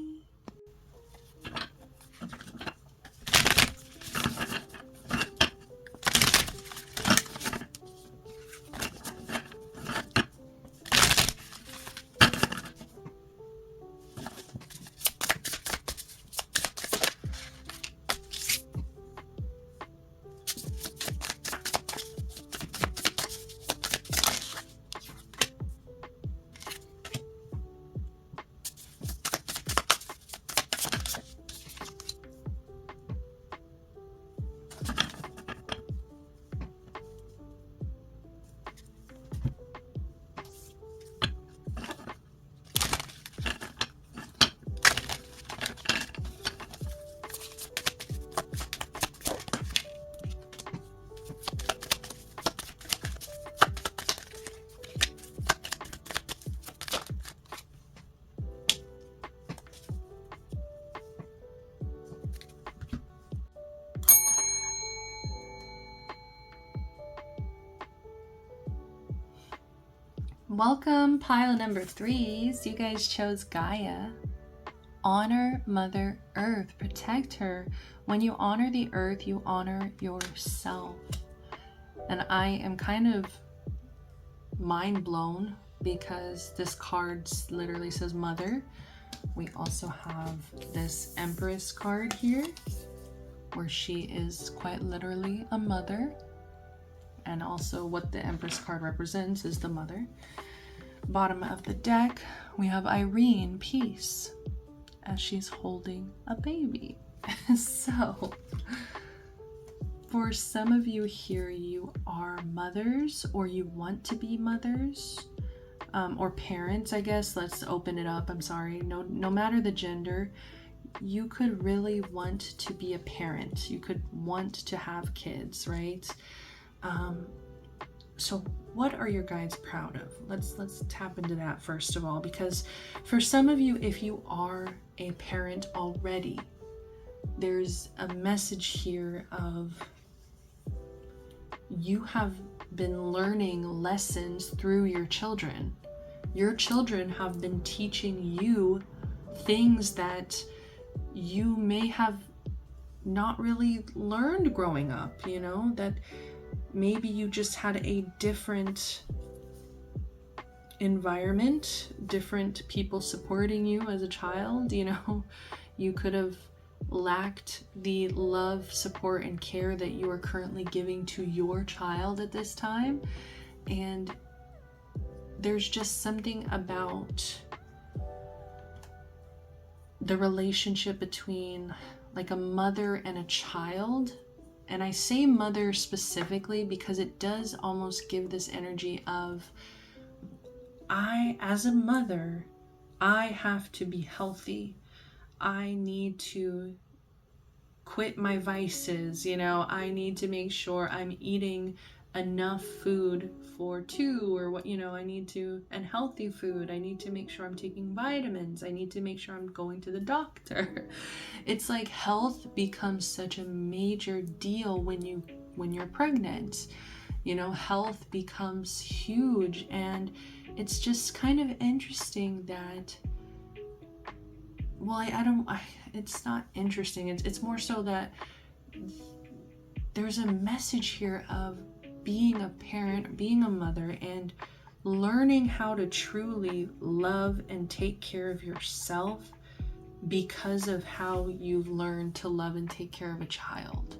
Welcome, pile number 3s. You guys chose Gaia. Honor Mother Earth. Protect her. When you honor the earth, you honor yourself. And I am kind of mind blown because this card literally says mother. We also have this Empress card here where she is quite literally a mother. And also what the Empress card represents is the mother. Bottom of the deck, we have Irene, peace, as she's holding a baby. So, for some of you here, you are mothers or you want to be mothers, or parents, I guess. Let's open it up. I'm sorry. No matter the gender, you could really want to be a parent. You could want to have kids, right? So what are your guides proud of? Let's tap into that first of all, because for some of you, if you are a parent already, there's a message here of you have been learning lessons through your children. Your children have been teaching you things that you may have not really learned growing up, you know, that maybe you just had a different environment, different people supporting you as a child, you know. You could have lacked the love, support, and care that you are currently giving to your child at this time. And there's just something about the relationship between like a mother and a child. And I say mother specifically because it does almost give this energy of, as a mother, I have to be healthy. I need to quit my vices, you know, I need to make sure I'm eating enough food for two, or what, you know, and healthy food. I need to make sure I'm taking vitamins. I need to make sure I'm going to the doctor. It's like health becomes such a major deal when you're pregnant. You know, health becomes huge, and it's just kind of interesting that, well, it's not interesting. It's more so that there's a message here of being a parent, being a mother, and learning how to truly love and take care of yourself because of how you've learned to love and take care of a child.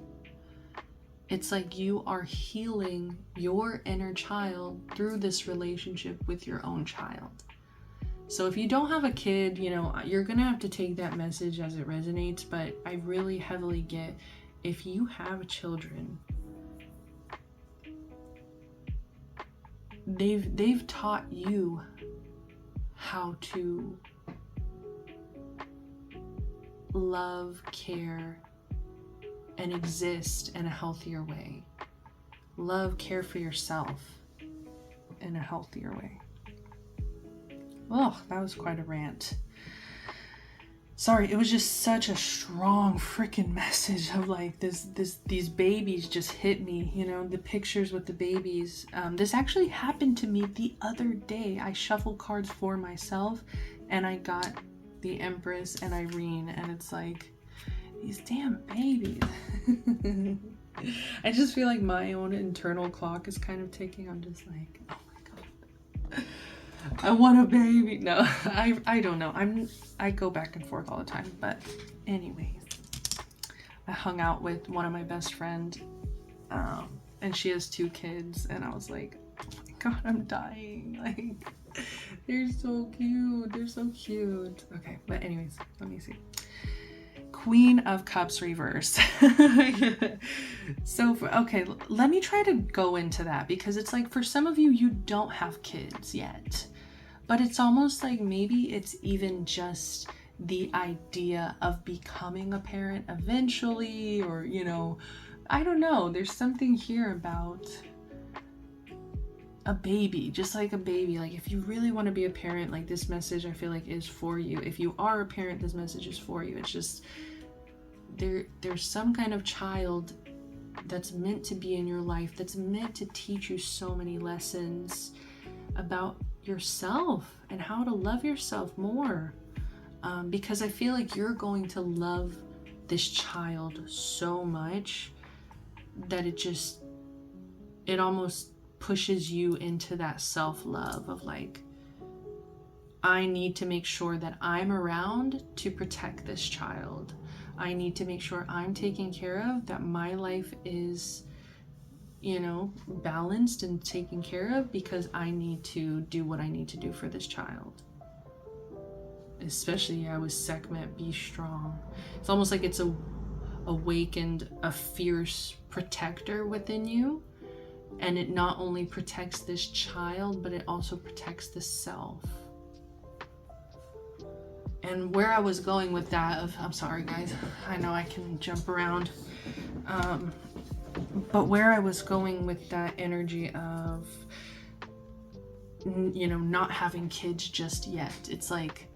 It's like you are healing your inner child through this relationship with your own child. So if you don't have a kid, you know, you're gonna have to take that message as it resonates, but I really heavily get, if you have children, they've taught you how to love, care, and exist in a healthier way. Love, care for yourself in a healthier way. Oh, that was quite a rant. Sorry, it was just such a strong freaking message of like these babies just hit me, you know, the pictures with the babies. This actually happened to me the other day. I shuffled cards for myself and I got the Empress and Irene, and it's like, these damn babies. I just feel like my own internal clock is kind of ticking. I'm just like, oh my God. I want a baby. No, I don't know. I go back and forth all the time. But anyways, I hung out with one of my best friends, and she has 2 kids, and I was like, oh my God, I'm dying. Like, they're so cute. They're so cute. Okay, but anyways, let me see. Queen of Cups reverse. So, okay, let me try to go into that, because it's like, for some of you, you don't have kids yet, but it's almost like maybe it's even just the idea of becoming a parent eventually, or, you know, I don't know. There's something here about a baby, just like a baby. Like, if you really want to be a parent, like, this message I feel like is for you. If you are a parent, this message is for you. It's just there's some kind of child that's meant to be in your life, that's meant to teach you so many lessons about yourself and how to love yourself more. because I feel like you're going to love this child so much that it almost pushes you into that self-love of like, I need to make sure that I'm around to protect this child. I need to make sure I'm taken care of, that my life is, you know, balanced and taken care of, because I need to do what I need to do for this child. Especially, yeah, with Sekhmet, be strong. It's almost like it's awakened a fierce protector within you. And it not only protects this child, but it also protects the self. And where I was going with that I'm sorry guys, I know I can jump around. But where I was going with that energy of, you know, not having kids just yet. It's like,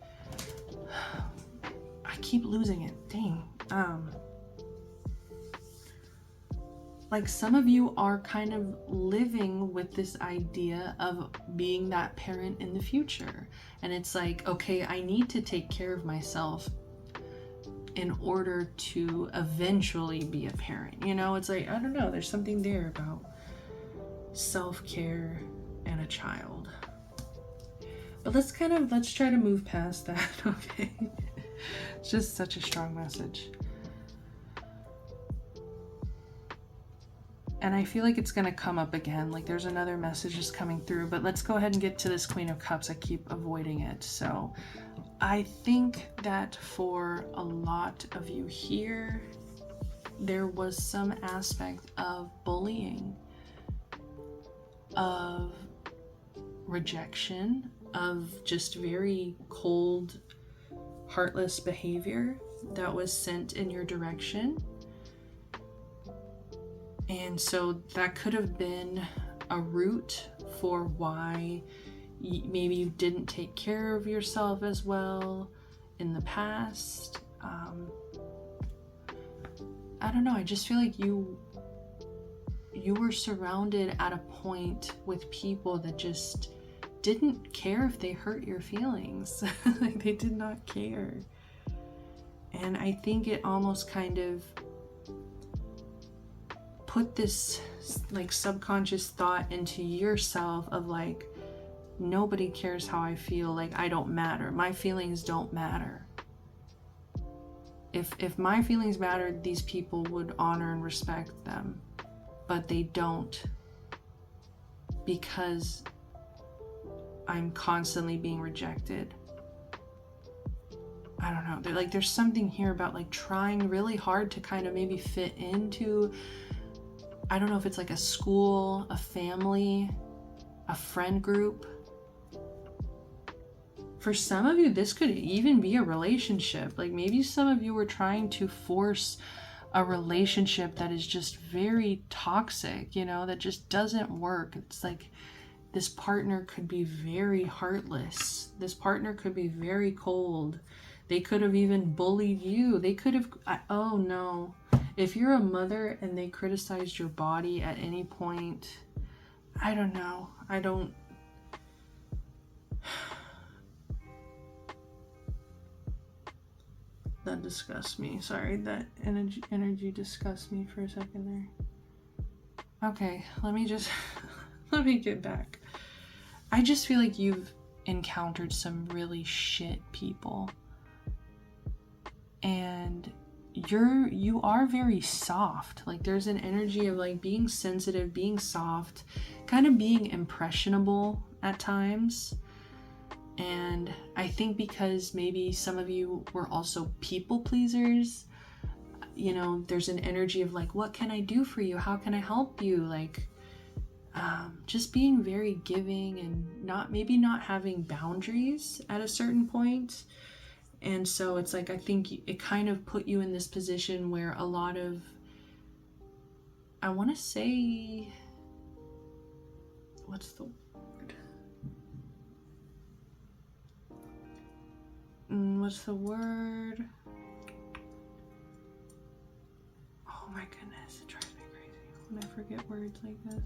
I keep losing it, dang. Like some of you are kind of living with this idea of being that parent in the future. And it's like, okay, I need to take care of myself in order to eventually be a parent. You know, it's like, I don't know, there's something there about self-care and a child. But let's try to move past that, okay? It's just such a strong message. And I feel like it's going to come up again. Like there's another message just coming through. But let's go ahead and get to this Queen of Cups. I keep avoiding it. So I think that for a lot of you here, there was some aspect of bullying, of rejection, of just very cold, heartless behavior that was sent in your direction. And so that could have been a root for why maybe you didn't take care of yourself as well in the past. I don't know, I just feel like you were surrounded at a point with people that just didn't care if they hurt your feelings. Like they did not care. And I think it almost kind of put this like subconscious thought into yourself of like, nobody cares how I feel, like I don't matter, my feelings don't matter. If my feelings mattered, these people would honor and respect them, but they don't, because I'm constantly being rejected. I don't know, there's something here about like trying really hard to kind of maybe fit into, I don't know if it's like a school, a family, a friend group. For some of you, this could even be a relationship. Like maybe some of you were trying to force a relationship that is just very toxic, you know, that just doesn't work. It's like this partner could be very heartless. This partner could be very cold. They could have even bullied you. They could have, oh no. If you're a mother and they criticized your body at any point, I don't know. That disgusts me. Sorry, that energy disgusts me for a second there. Okay, let me get back. I just feel like you've encountered some really shit people. And you are very soft. Like there's an energy of like being sensitive, being soft, kind of being impressionable at times. And I think because maybe some of you were also people pleasers, you know, there's an energy of like, what can I do for you? How can I help you? Like just being very giving and not having boundaries at a certain point. And so it's like, I think it kind of put you in this position where a lot of, I want to say, what's the word? Oh my goodness, it drives me crazy when I forget words like this.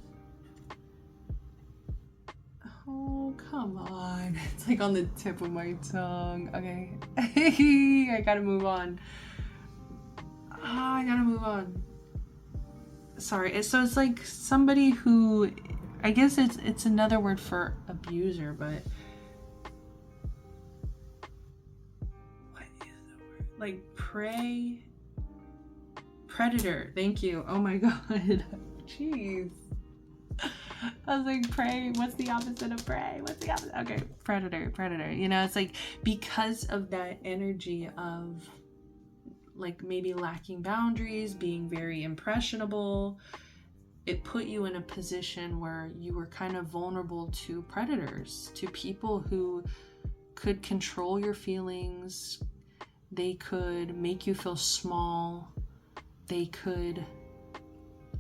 Oh. Oh, come on. It's like on the tip of my tongue. Okay. I gotta move on. I gotta move on. Sorry. So it's like somebody who, I guess it's another word for abuser, but what is the word? Like predator. Thank you. Oh my god. Jeez. I was like, prey, what's the opposite of prey? What's the opposite? Okay, predator. You know, it's like because of that energy of like maybe lacking boundaries, being very impressionable, it put you in a position where you were kind of vulnerable to predators, to people who could control your feelings. They could make you feel small. They could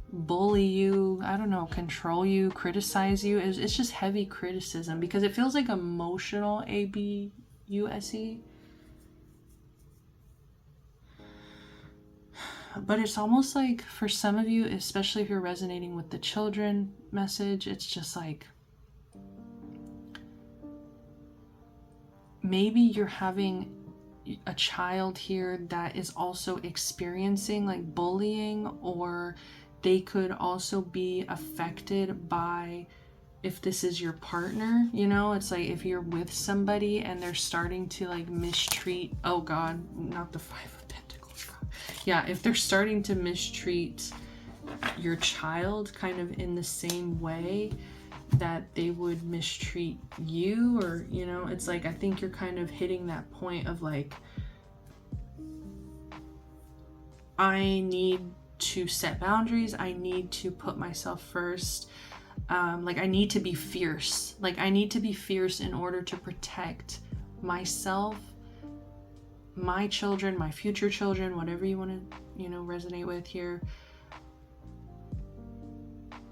bully you, I don't know, control you, criticize you. It's just heavy criticism because it feels like emotional abuse, but it's almost like for some of you, especially if you're resonating with the children message, it's just like maybe you're having a child here that is also experiencing like bullying, or they could also be affected by, if this is your partner, you know, it's like if you're with somebody and they're starting to like mistreat, oh god, not the Five of Pentacles, god. Yeah, if they're starting to mistreat your child kind of in the same way that they would mistreat you, or, you know, it's like I think you're kind of hitting that point of like, I need to set boundaries, I need to put myself first, like I need to be fierce, like I need to be fierce in order to protect myself, my children, my future children, whatever you want to, you know, resonate with here.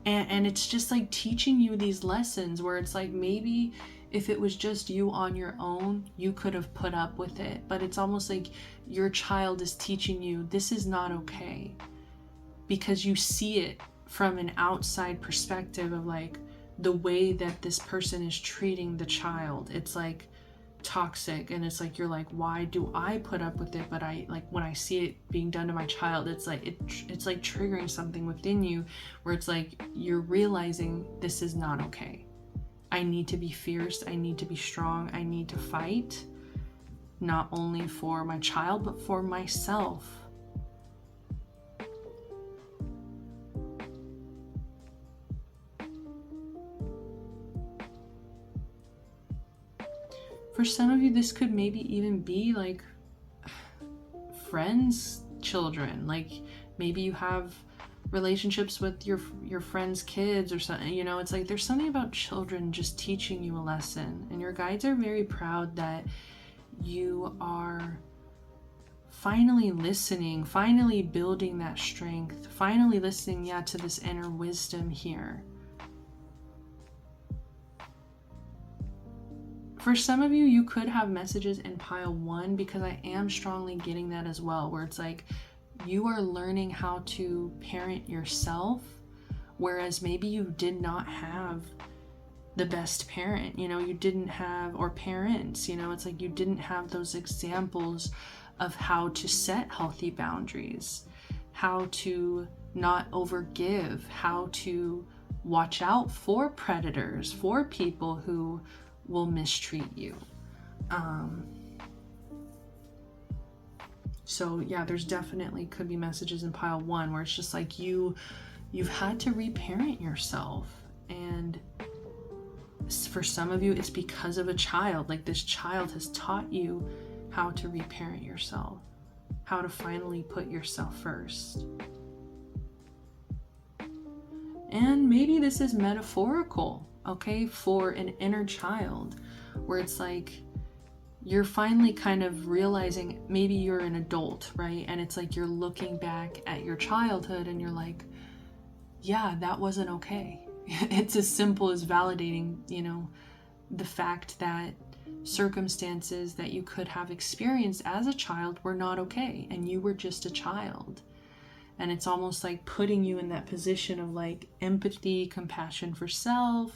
And it's just like teaching you these lessons where it's like maybe if it was just you on your own, you could have put up with it, but it's almost like your child is teaching you this is not okay, because you see it from an outside perspective of like the way that this person is treating the child. It's like toxic, and it's like you're like, why do I put up with it? But I like when I see it being done to my child, it's like it's like triggering something within you where it's like you're realizing this is not okay. I need to be fierce, I need to be strong, I need to fight, not only for my child but for myself. For some of you, this could maybe even be like friends' children. Like maybe you have relationships with your friends' kids or something. You know, it's like there's something about children just teaching you a lesson. And your guides are very proud that you are finally listening, finally building that strength, finally listening, to this inner wisdom here. For some of you, you could have messages in pile 1, because I am strongly getting that as well, where it's like you are learning how to parent yourself, whereas maybe you did not have the best parent, you know, you didn't have, or parents, you know, it's like you didn't have those examples of how to set healthy boundaries, how to not overgive, how to watch out for predators, for people who will mistreat you. So yeah, there's definitely could be messages in pile 1 where it's just like you've had to reparent yourself, and for some of you it's because of a child. Like this child has taught you how to reparent yourself, how to finally put yourself first. And maybe this is metaphorical, okay, for an inner child, where it's like you're finally kind of realizing, maybe you're an adult, right? And it's like you're looking back at your childhood and you're like, yeah, that wasn't okay. It's as simple as validating, you know, the fact that circumstances that you could have experienced as a child were not okay, and you were just a child. And it's almost like putting you in that position of like empathy, compassion for self,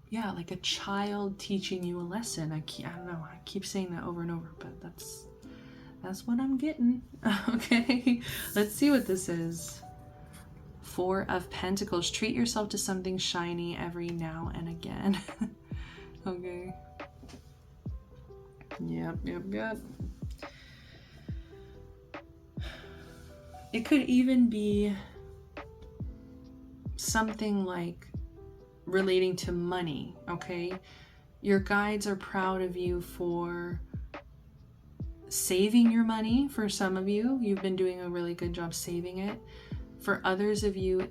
yeah, like a child teaching you a lesson. I don't know, I keep saying that over and over, but that's what I'm getting. Okay, let's see what this is. Four of Pentacles. Treat yourself to something shiny every now and again. Okay. Yep. It could even be something like relating to money, okay? Your guides are proud of you for saving your money. For some of you, you've been doing a really good job saving it. For others of you,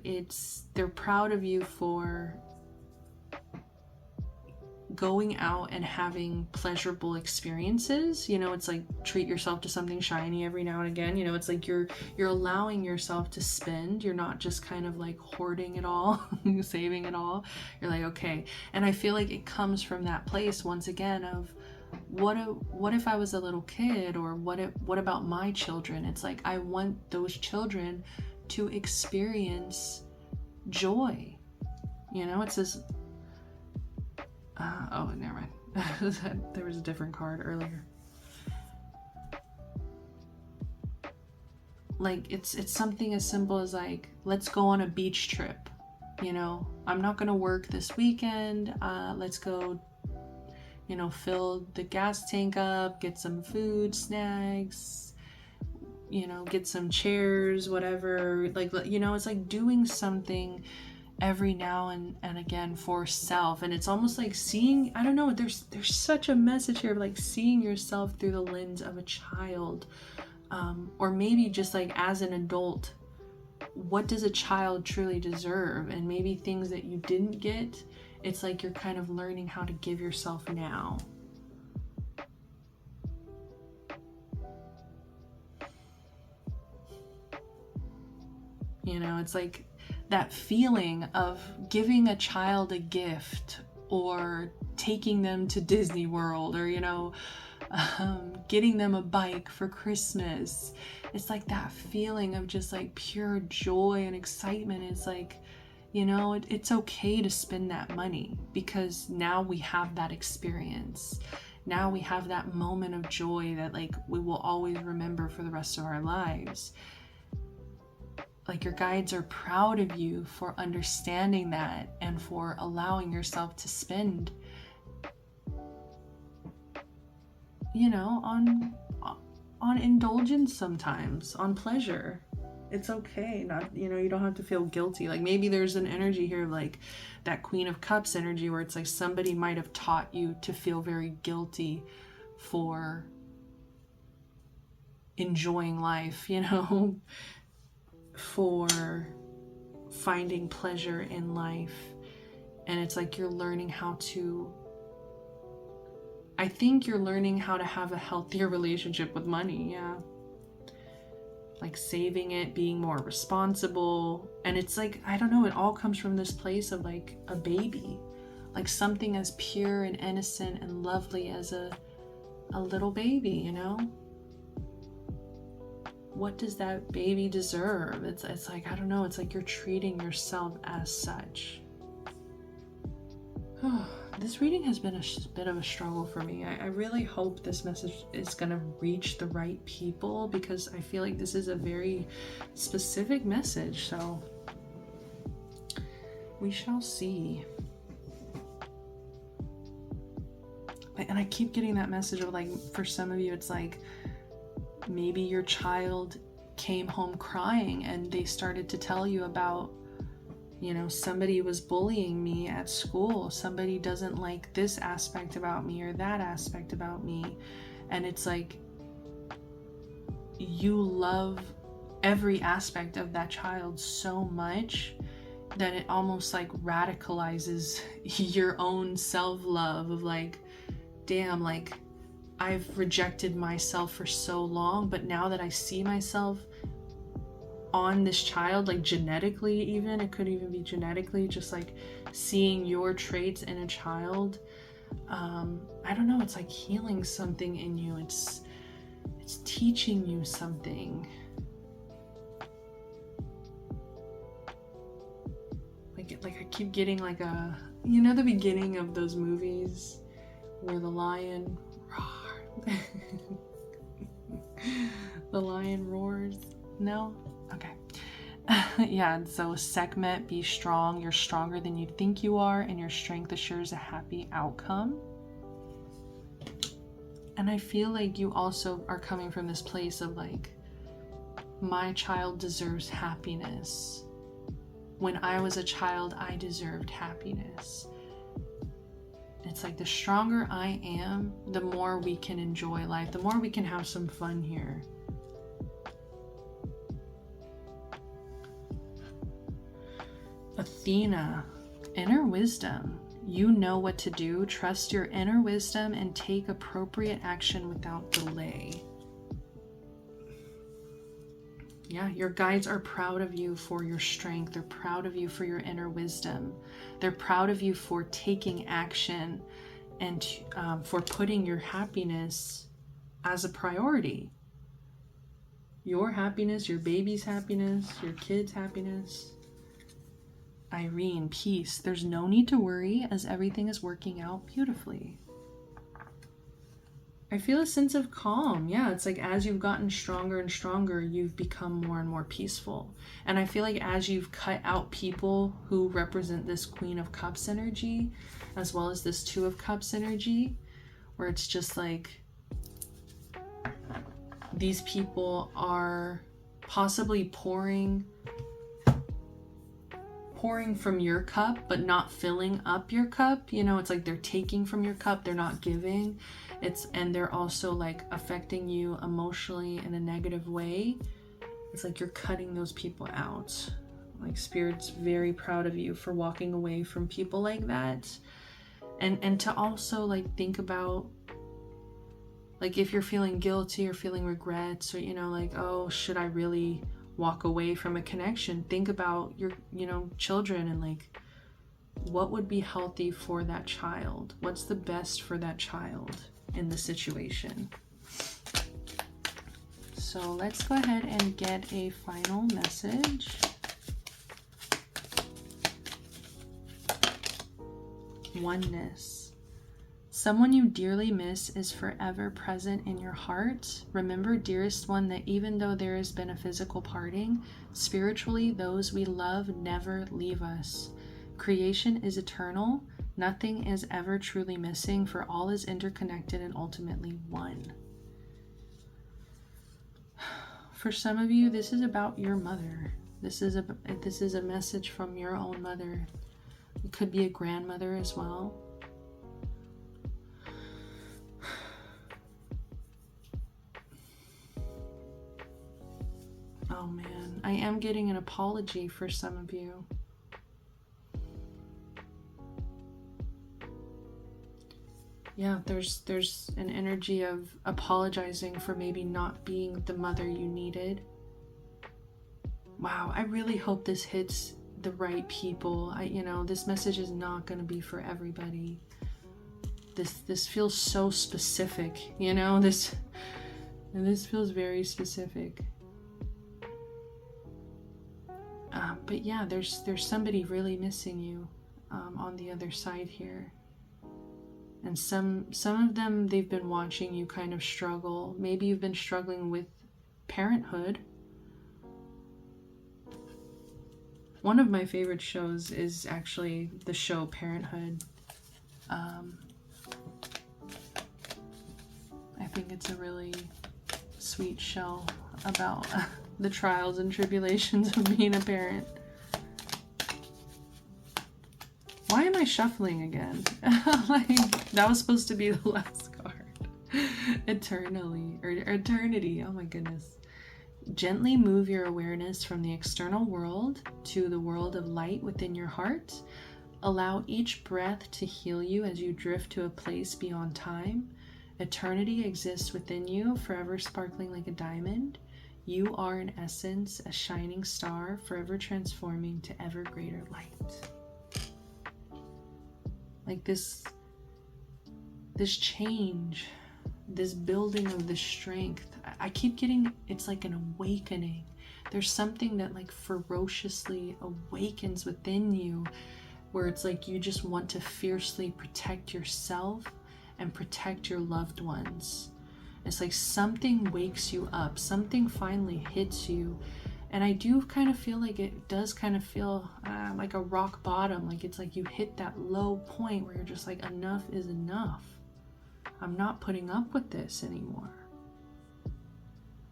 they're proud of you for going out and having pleasurable experiences. You know, it's like treat yourself to something shiny every now and again. You know, it's like you're allowing yourself to spend. You're not just kind of like hoarding it all, saving it all. You're like, okay. And I feel like it comes from that place once again of what if I was a little kid, or what about my children? It's like I want those children to experience joy. You know, it says oh, never mind. There was a different card earlier. Like it's something as simple as like, let's go on a beach trip. You know, I'm not gonna work this weekend. Let's go, you know, fill the gas tank up, get some food, snacks, you know, get some chairs, whatever. Like, you know, it's like doing something every now and again for self. And it's almost like seeing, I don't know, there's such a message here of like seeing yourself through the lens of a child, or maybe just like as an adult, what does a child truly deserve? And maybe things that you didn't get, it's like you're kind of learning how to give yourself now. You know, it's like that feeling of giving a child a gift, or taking them to Disney World, or, you know, getting them a bike for Christmas. It's like that feeling of just like pure joy and excitement. It's like, you know, it's okay to spend that money, because now we have that experience. Now we have that moment of joy that like we will always remember for the rest of our lives. Like your guides are proud of you for understanding that and for allowing yourself to spend, you know, on indulgence sometimes, on pleasure. It's okay. Not, you know, you don't have to feel guilty. Like maybe there's an energy here, like that Queen of Cups energy, where it's like somebody might have taught you to feel very guilty for enjoying life, you know, for finding pleasure in life. And it's like you're learning how to, I think you're learning how to have a healthier relationship with money. Yeah, like saving it, being more responsible. And it's like, I don't know, it all comes from this place of like a baby, like something as pure and innocent and lovely as a little baby, you know. What does that baby deserve? It's like, I don't know, it's like you're treating yourself as such. This reading has been a bit of a struggle for me. I really hope this message is going to reach the right people, because I feel like this is a very specific message. So we shall see. And I keep getting that message of like, for some of you, it's like, maybe your child came home crying and they started to tell you about, you know, somebody was bullying me at school. Somebody doesn't like this aspect about me or that aspect about me. And it's like, you love every aspect of that child so much that it almost like radicalizes your own self-love of like, damn, like, I've rejected myself for so long, but now that I see myself on this child, like genetically even, it could even be genetically, just like seeing your traits in a child, I don't know, it's like healing something in you. It's teaching you something. Like I keep getting like a, You know the beginning of those movies where the lion roars? The lion roars? No? Okay. Yeah, so Sekhmet, be strong. You're stronger than you think you are, and your strength assures a happy outcome. And I feel like you also are coming from this place of like, my child deserves happiness. When I was a child, I deserved happiness. It's like the stronger I am, the more we can enjoy life, the more we can have some fun here. Athena, inner wisdom. You know what to do. Trust your inner wisdom and take appropriate action without delay. Yeah, your guides are proud of you for your strength. They're proud of you for your inner wisdom. They're proud of you for taking action and for putting your happiness as a priority. Your happiness, your baby's happiness, your kid's happiness. Irene, peace. There's no need to worry as everything is working out beautifully. I feel a sense of calm. Yeah, it's like as you've gotten stronger and stronger, you've become more and more peaceful. And I feel like as you've cut out people who represent this Queen of Cups energy, as well as this Two of Cups energy, where it's just like these people are possibly pouring from your cup, but not filling up your cup. You know, it's like they're taking from your cup, they're not giving. And they're also like affecting you emotionally in a negative way. It's like you're cutting those people out. Like Spirit's very proud of you for walking away from people like that. And to also like think about like if you're feeling guilty or feeling regrets, or, you know, like, oh, should I really walk away from a connection? Think about your, you know, children and like, what would be healthy for that child? What's the best for that child in the situation? So let's go ahead and get a final message. Oneness. Someone you dearly miss is forever present in your heart. Remember, dearest one, that even though there has been a physical parting, spiritually, those we love never leave us. Creation is eternal. Nothing is ever truly missing, for all is interconnected and ultimately one. For some of you, this is about your mother. This is a message from your own mother. It could be a grandmother as well. Oh man, I am getting an apology for some of you. Yeah, there's an energy of apologizing for maybe not being the mother you needed. Wow, I really hope this hits the right people. You know, this message is not going to be for everybody. This feels so specific, you know, this feels very specific. But yeah, there's somebody really missing you on the other side here. And some of them, they've been watching you kind of struggle. Maybe you've been struggling with parenthood. One of my favorite shows is actually the show Parenthood. I think it's a really sweet show about the trials and tribulations of being a parent. Why am I shuffling again? Like, that was supposed to be the last card. Eternity. Oh my goodness. Gently move your awareness from the external world to the world of light within your heart. Allow each breath to heal you as you drift to a place beyond time. Eternity exists within you, forever sparkling like a diamond. You are in essence a shining star, forever transforming to ever greater light. Like this change, this building of this strength, I keep getting, it's like an awakening. There's something that like ferociously awakens within you, where it's like you just want to fiercely protect yourself and protect your loved ones. It's like something wakes you up, something finally hits you. And I do kind of feel like it does kind of feel like a rock bottom. Like it's like you hit that low point where you're just like, enough is enough. I'm not putting up with this anymore.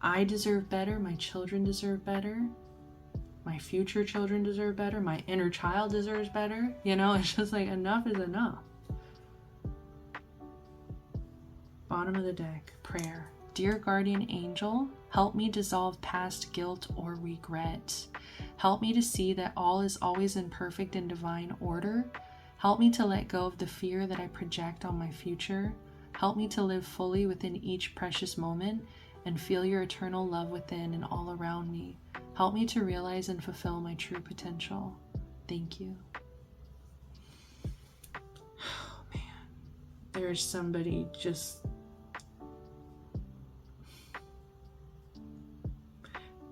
I deserve better. My children deserve better. My future children deserve better. My inner child deserves better. You know, it's just like enough is enough. Bottom of the deck, prayer. Dear guardian angel, help me dissolve past guilt or regret. Help me to see that all is always in perfect and divine order. Help me to let go of the fear that I project on my future. Help me to live fully within each precious moment and feel your eternal love within and all around me. Help me to realize and fulfill my true potential. Thank you. Oh man, there's somebody just...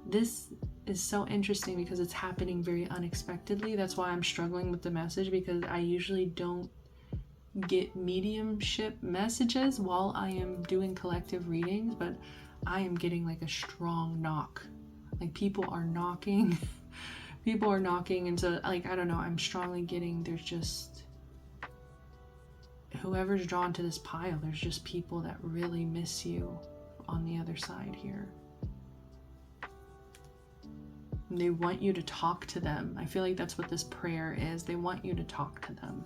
This is so interesting because it's happening very unexpectedly. That's why I'm struggling with the message, because I usually don't get mediumship messages while I am doing collective readings, but I am getting like a strong knock. Like people are knocking. People are knocking, and so like, I don't know, I'm strongly getting there's just whoever's drawn to this pile, there's just people that really miss you on the other side here. They want you to talk to them. I feel like that's what this prayer is. They want you to talk to them.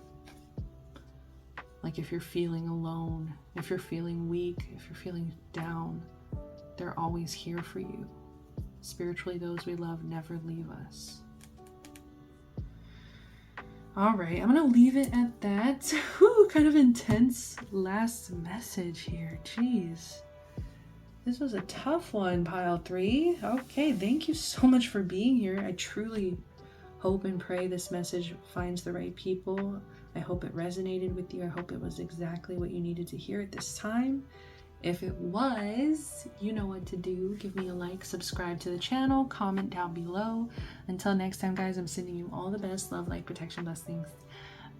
Like if you're feeling alone, if you're feeling weak, if you're feeling down, they're always here for you. Spiritually, those we love never leave us. All right, I'm going to leave it at that. Whew, kind of intense last message here. Jeez. This was a tough one, pile 3. Okay, thank you so much for being here. I truly hope and pray this message finds the right people. I hope it resonated with you. I hope it was exactly what you needed to hear at this time. If it was, you know what to do. Give me a like, subscribe to the channel, comment down below. Until next time, guys, I'm sending you all the best. Love, light, protection, blessings.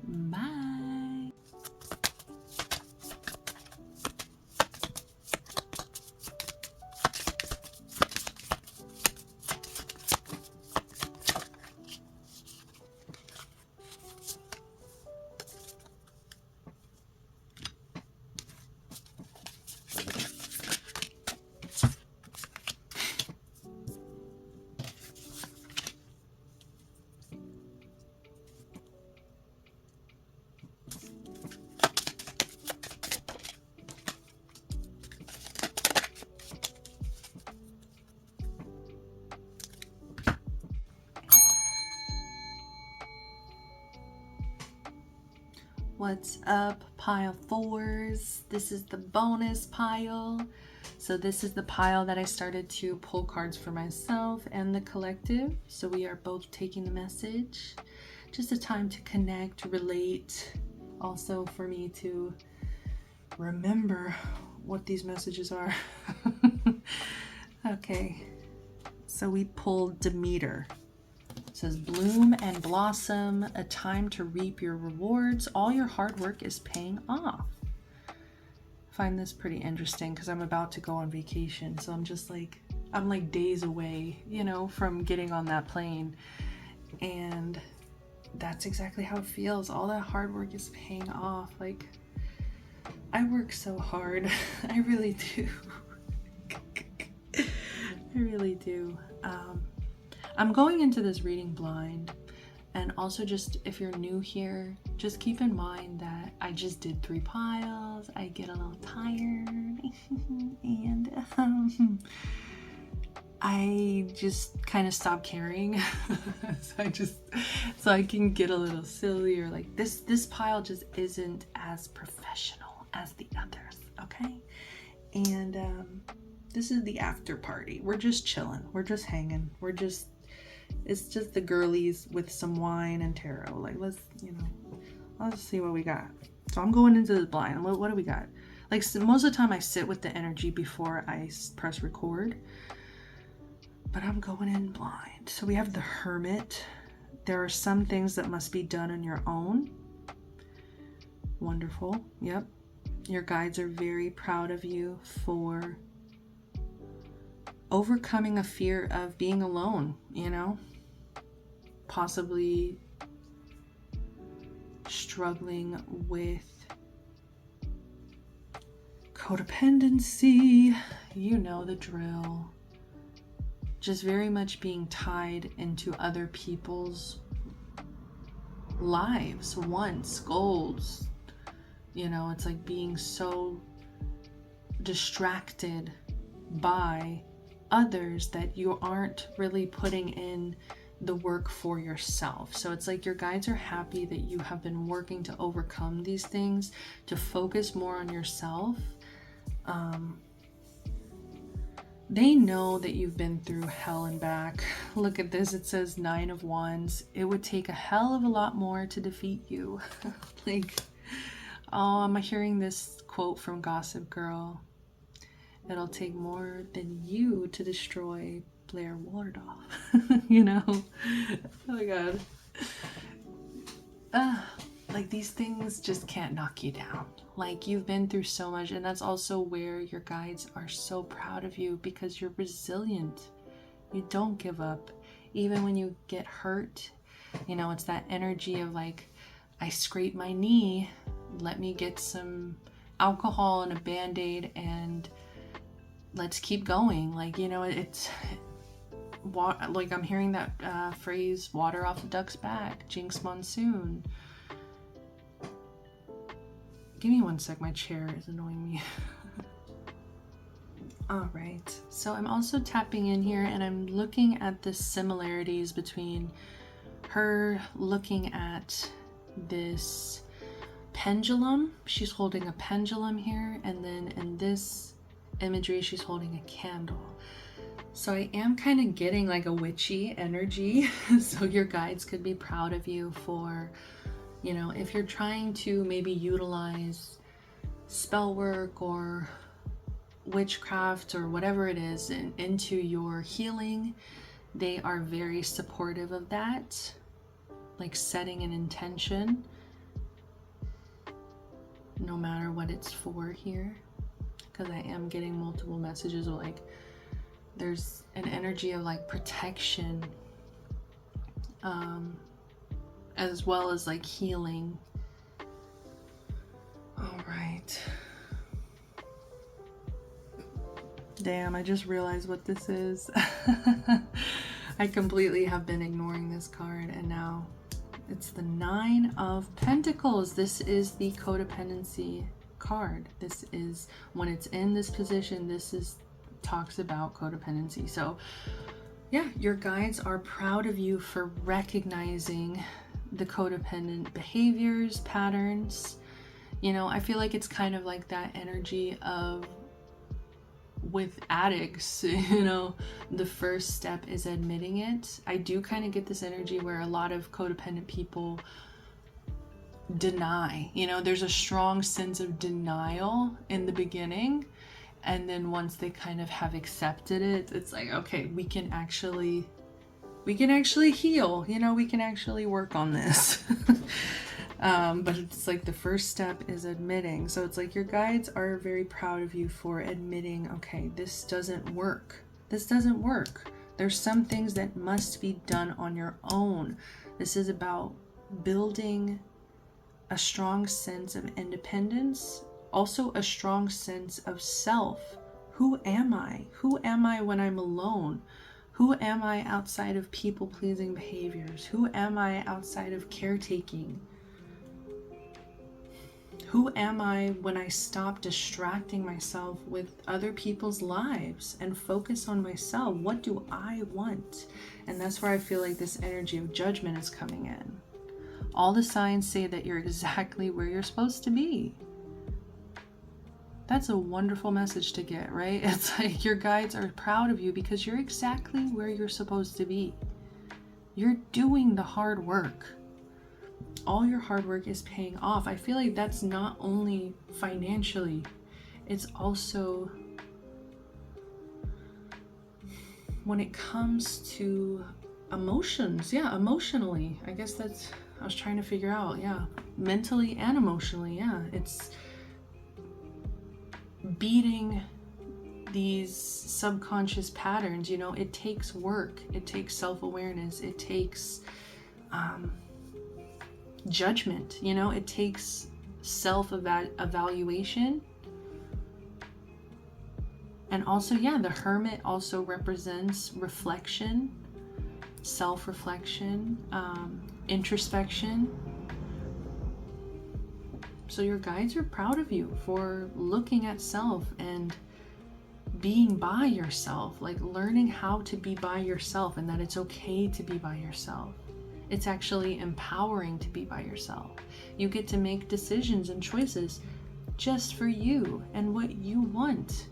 Bye. What's up, pile 4s? This is the bonus pile. So this is the pile that I started to pull cards for myself and the collective. So we are both taking the message. Just a time to connect, relate. Also for me to remember what these messages are. Okay, so we pulled Demeter. It says, bloom and blossom, a time to reap your rewards. All your hard work is paying off. I find this pretty interesting because I'm about to go on vacation. So I'm like days away, you know, from getting on that plane. And that's exactly how it feels. All that hard work is paying off. Like, I work so hard. I really do. I really do. I'm going into this reading blind, and also just if you're new here, just keep in mind that I just did 3 piles. I get a little tired and I just kind of stop caring. so I can get a little silly, or like this pile just isn't as professional as the others, okay? And this is the after party. We're just chilling. We're just hanging. It's just the girlies with some wine and tarot. Like, let's see what we got. So I'm going into the blind. What do we got? Like, most of the time I sit with the energy before I press record, but I'm going in blind. So we have the Hermit, There are some things that must be done on your own. Wonderful. Yep. Your guides are very proud of you for overcoming a fear of being alone, you know? Possibly struggling with codependency, you know the drill. Just very much being tied into other people's lives, wants, goals. You know, it's like being so distracted by others that you aren't really putting in the work for yourself. So it's like your guides are happy that you have been working to overcome these things, to focus more on yourself. They know that you've been through hell and back. Look at this, it says 9 of Wands. It would take a hell of a lot more to defeat you. Like, oh, I'm hearing this quote from Gossip Girl. It'll take more than you to destroy Blair Waldorf. You know? Oh my god. Like, these things just can't knock you down. Like, you've been through so much, and that's also where your guides are so proud of you, because you're resilient. You don't give up. Even when you get hurt, you know, it's that energy of like, I scraped my knee, let me get some alcohol and a band-aid and let's keep going. Like, you know, it's like, I'm hearing that phrase, water off a duck's back, jinx monsoon. Give me one sec, my chair is annoying me. All right, so I'm also tapping in here and I'm looking at the similarities between her looking at this pendulum. She's holding a pendulum here, and then in this imagery she's holding a candle. So I am kind of getting like a witchy energy. So your guides could be proud of you for, you know, if you're trying to maybe utilize spell work or witchcraft or whatever it is into your healing, they are very supportive of that, like setting an intention no matter what it's for here, because I am getting multiple messages of like there's an energy of like protection, as well as like healing. All right. Damn, I just realized what this is. I completely have been ignoring this card, and now it's the 9 of Pentacles. This is the codependency card. This is, when it's in this position, this is talks about codependency. So yeah, your guides are proud of you for recognizing the codependent behaviors, patterns. You know, I feel like it's kind of like that energy of with addicts, you know, the first step is admitting it. I do kind of get this energy where a lot of codependent people deny, you know, there's a strong sense of denial in the beginning, and then once they kind of have accepted it, it's like, okay, we can actually heal, you know, we can actually work on this. But it's like the first step is admitting. So it's like your guides are very proud of you for admitting, okay, this doesn't work. This doesn't work. There's some things that must be done on your own. This is about building a strong sense of independence, also a strong sense of self. Who am I? Who am I when I'm alone? Who am I outside of people-pleasing behaviors? Who am I outside of caretaking? Who am I when I stop distracting myself with other people's lives and focus on myself? What do I want? And that's where I feel like this energy of judgment is coming in. All the signs say that you're exactly where you're supposed to be. That's a wonderful message to get, right? It's like your guides are proud of you because you're exactly where you're supposed to be. You're doing the hard work. All your hard work is paying off. I feel like that's not only financially, it's also when it comes to emotions. Yeah, emotionally. I guess that's, I was trying to figure out. Yeah, mentally and emotionally. Yeah, it's beating these subconscious patterns. You know, it takes work, it takes self-awareness, it takes judgment, you know, it takes self-evaluation. And also, yeah, the Hermit also represents reflection, self-reflection, introspection. So your guides are proud of you for looking at self and being by yourself, like learning how to be by yourself, and that it's okay to be by yourself. It's actually empowering to be by yourself. You get to make decisions and choices just for you and what you want.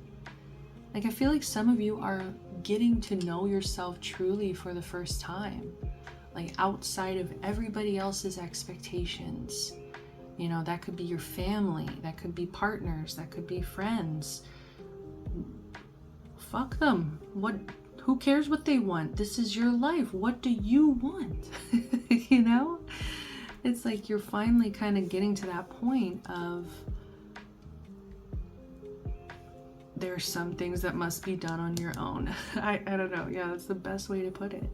Like, I feel like some of you are getting to know yourself truly for the first time, like outside of everybody else's expectations. You know, that could be your family, that could be partners, that could be friends. Fuck them. Who cares what they want? This is your life. What do you want? You know? It's like you're finally kind of getting to that point of there's some things that must be done on your own. I don't know. Yeah, that's the best way to put it.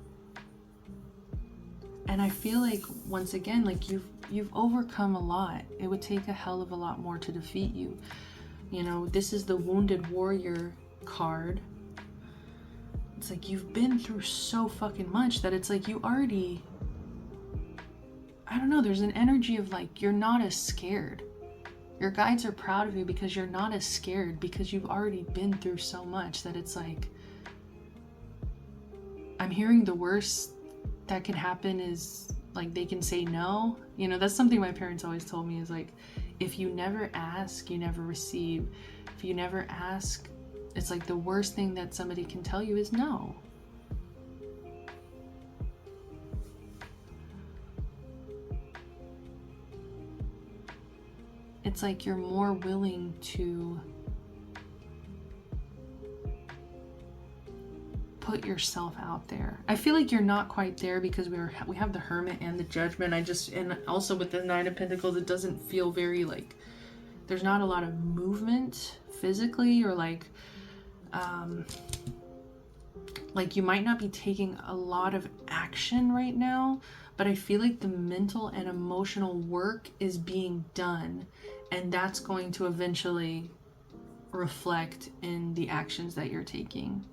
And I feel like, once again, like you've overcome a lot. It would take a hell of a lot more to defeat you. You know, this is the Wounded Warrior card. It's like you've been through so fucking much that it's like you already, I don't know, there's an energy of like you're not as scared. Your guides are proud of you because you're not as scared, because you've already been through so much that it's like, I'm hearing the worst that can happen is like they can say no. You know, that's something my parents always told me, is like, if you never ask, you never receive. If you never ask, it's like the worst thing that somebody can tell you is no. It's like you're more willing to put yourself out there. I feel like you're not quite there because we have the Hermit and the Judgment. And also with the Nine of Pentacles, it doesn't feel very like, there's not a lot of movement physically, or like you might not be taking a lot of action right now, but I feel like the mental and emotional work is being done, and that's going to eventually reflect in the actions that you're taking.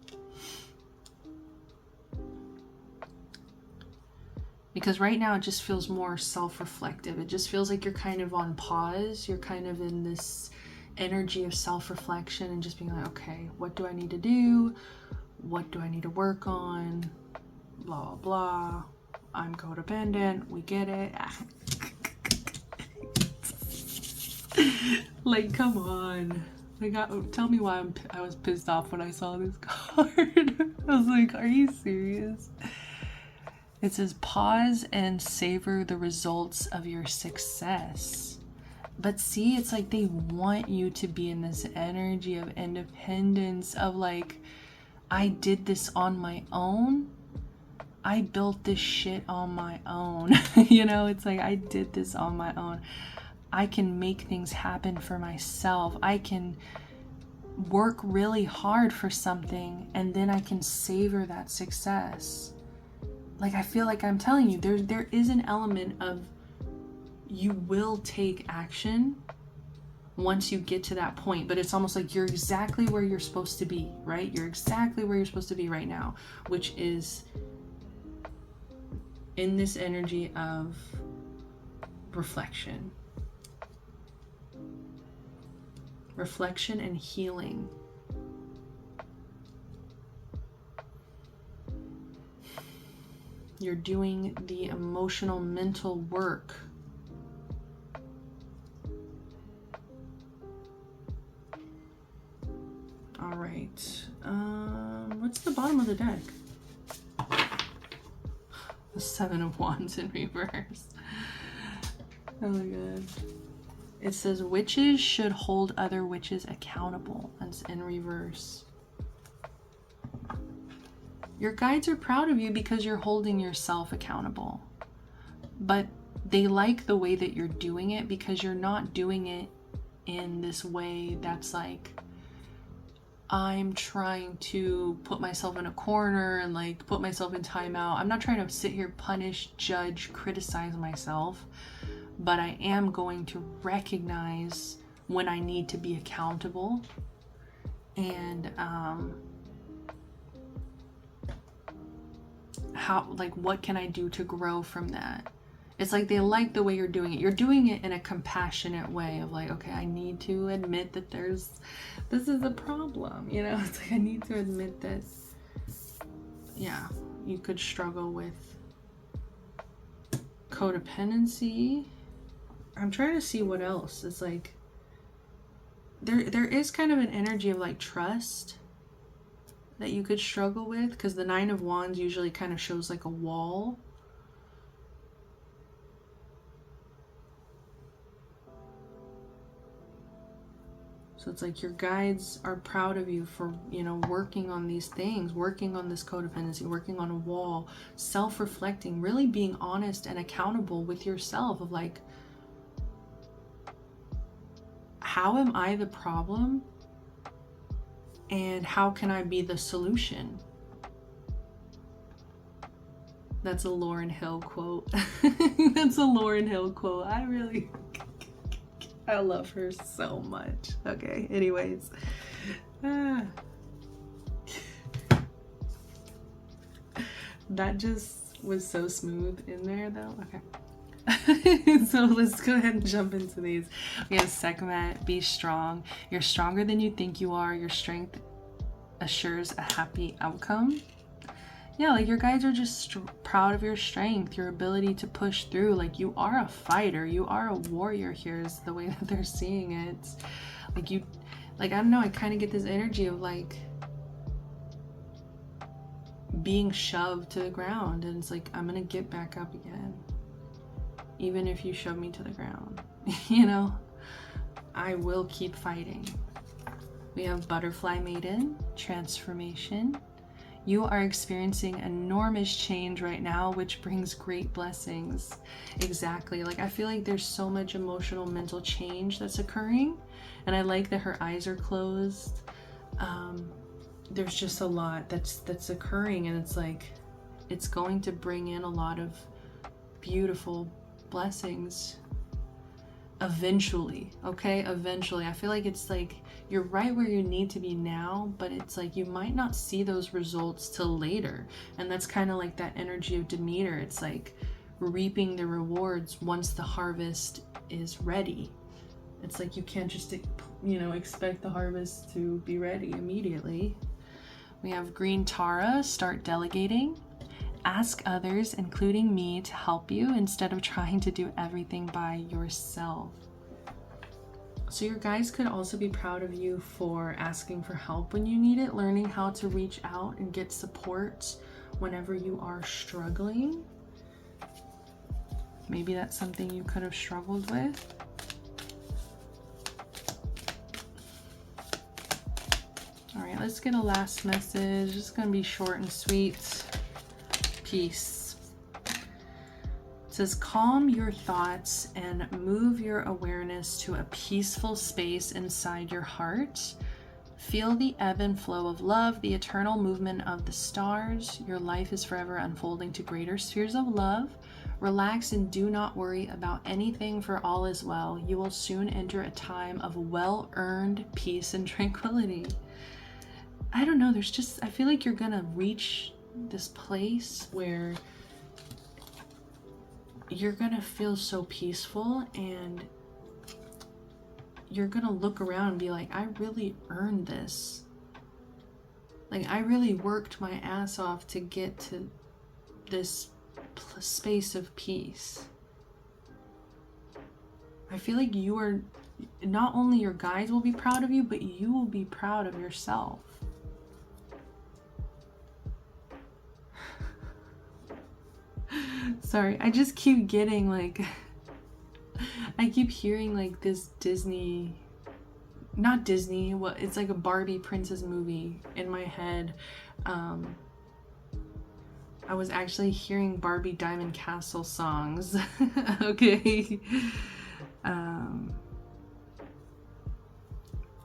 Because right now it just feels more self-reflective. It just feels like you're kind of on pause. You're kind of in this energy of self-reflection and just being like, okay, what do I need to do? What do I need to work on? Blah, blah, blah. I'm codependent. We get it. Like, come on. Like, tell me why I was pissed off when I saw this card. I was like, are you serious? It says, pause and savor the results of your success. But see, it's like they want you to be in this energy of independence, of like, I did this on my own. I built this shit on my own. You know, it's like, I did this on my own. I can make things happen for myself. I can work really hard for something, and then I can savor that success. Like, I feel like I'm telling you, there is an element of, you will take action once you get to that point, but it's almost like you're exactly where you're supposed to be, right? You're exactly where you're supposed to be right now, which is in this energy of reflection. Reflection and healing. You're doing the emotional, mental work. All right. What's the bottom of the deck? The Seven of Wands in reverse. Oh my god. It says witches should hold other witches accountable. That's in reverse. Your guides are proud of you because you're holding yourself accountable. But they like the way that you're doing it because you're not doing it in this way that's like, I'm trying to put myself in a corner and like put myself in timeout. I'm not trying to sit here, punish, judge, criticize myself, but I am going to recognize when I need to be accountable, and how, like, what can I do to grow from that? It's like they like the way you're doing it. You're doing it in a compassionate way of like, okay, I need to admit that this is a problem, you know? It's like, I need to admit that, yeah, you could struggle with codependency. I'm trying to see what else. It's like, there is kind of an energy of like trust that you could struggle with, because the Nine of Wands usually kind of shows like a wall. So it's like your guides are proud of you for, you know, working on these things, working on this codependency, working on a wall, self-reflecting, really being honest and accountable with yourself of like, how am I the problem? And how can I be the solution? That's a Lauryn Hill quote. That's a Lauryn Hill quote. I love her so much. Okay, anyways. That just was so smooth in there though. Okay. So let's go ahead and jump into these. We have Sekhmet, be strong. You're stronger than you think you are. Your strength assures a happy outcome. Yeah, like your guides are just proud of your strength, your ability to push through. Like you are a fighter, you are a warrior here is the way that they're seeing it. Like you, like, I don't know, I kind of get this energy of like being shoved to the ground, and it's like, I'm gonna get back up again. Even if you shove me to the ground, you know, I will keep fighting. We have Butterfly Maiden, transformation. You are experiencing enormous change right now, which brings great blessings. Exactly. Like, I feel like there's so much emotional, mental change that's occurring. And I like that her eyes are closed. There's just a lot that's occurring. And it's like, it's going to bring in a lot of beautiful blessings eventually. Okay, eventually. I feel like it's like you're right where you need to be now, but it's like you might not see those results till later. And that's kind of like that energy of Demeter. It's like reaping the rewards once the harvest is ready. It's like you can't just, you know, expect the harvest to be ready immediately. We have Green Tara, start delegating. Ask others, including me, to help you instead of trying to do everything by yourself. So your guides could also be proud of you for asking for help when you need it, learning how to reach out and get support whenever you are struggling. Maybe that's something you could have struggled with. All right, let's get a last message. It's going to be short and sweet. Peace. It says, calm your thoughts and move your awareness to a peaceful space inside your heart. Feel the ebb and flow of love, the eternal movement of the stars. Your life is forever unfolding to greater spheres of love. Relax and do not worry about anything, for all is well. You will soon enter a time of well-earned peace and tranquility. I don't know, there's just, I feel like you're gonna reach this place where you're gonna feel so peaceful, and you're gonna look around and be like, I really earned this. Like, I really worked my ass off to get to this space of peace. I feel like you are, not only your guides will be proud of you, but you will be proud of yourself. Sorry, I just keep getting like, I keep hearing like this Disney, not Disney, what, it's like a Barbie princess movie in my head. I was actually hearing Barbie Diamond Castle songs. Okay.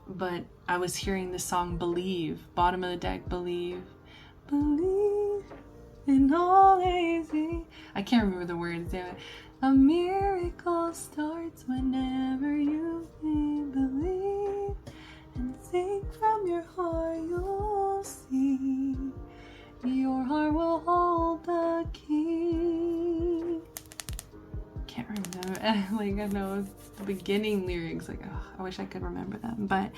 But I was hearing the song Believe, bottom of the deck, believe, believe in all easy. I can't remember the words, damn it. A miracle starts whenever you believe, and sing from your heart, you'll see. Your heart will hold the key. Can't remember. Like, I know the beginning lyrics. Like, oh, I wish I could remember them. But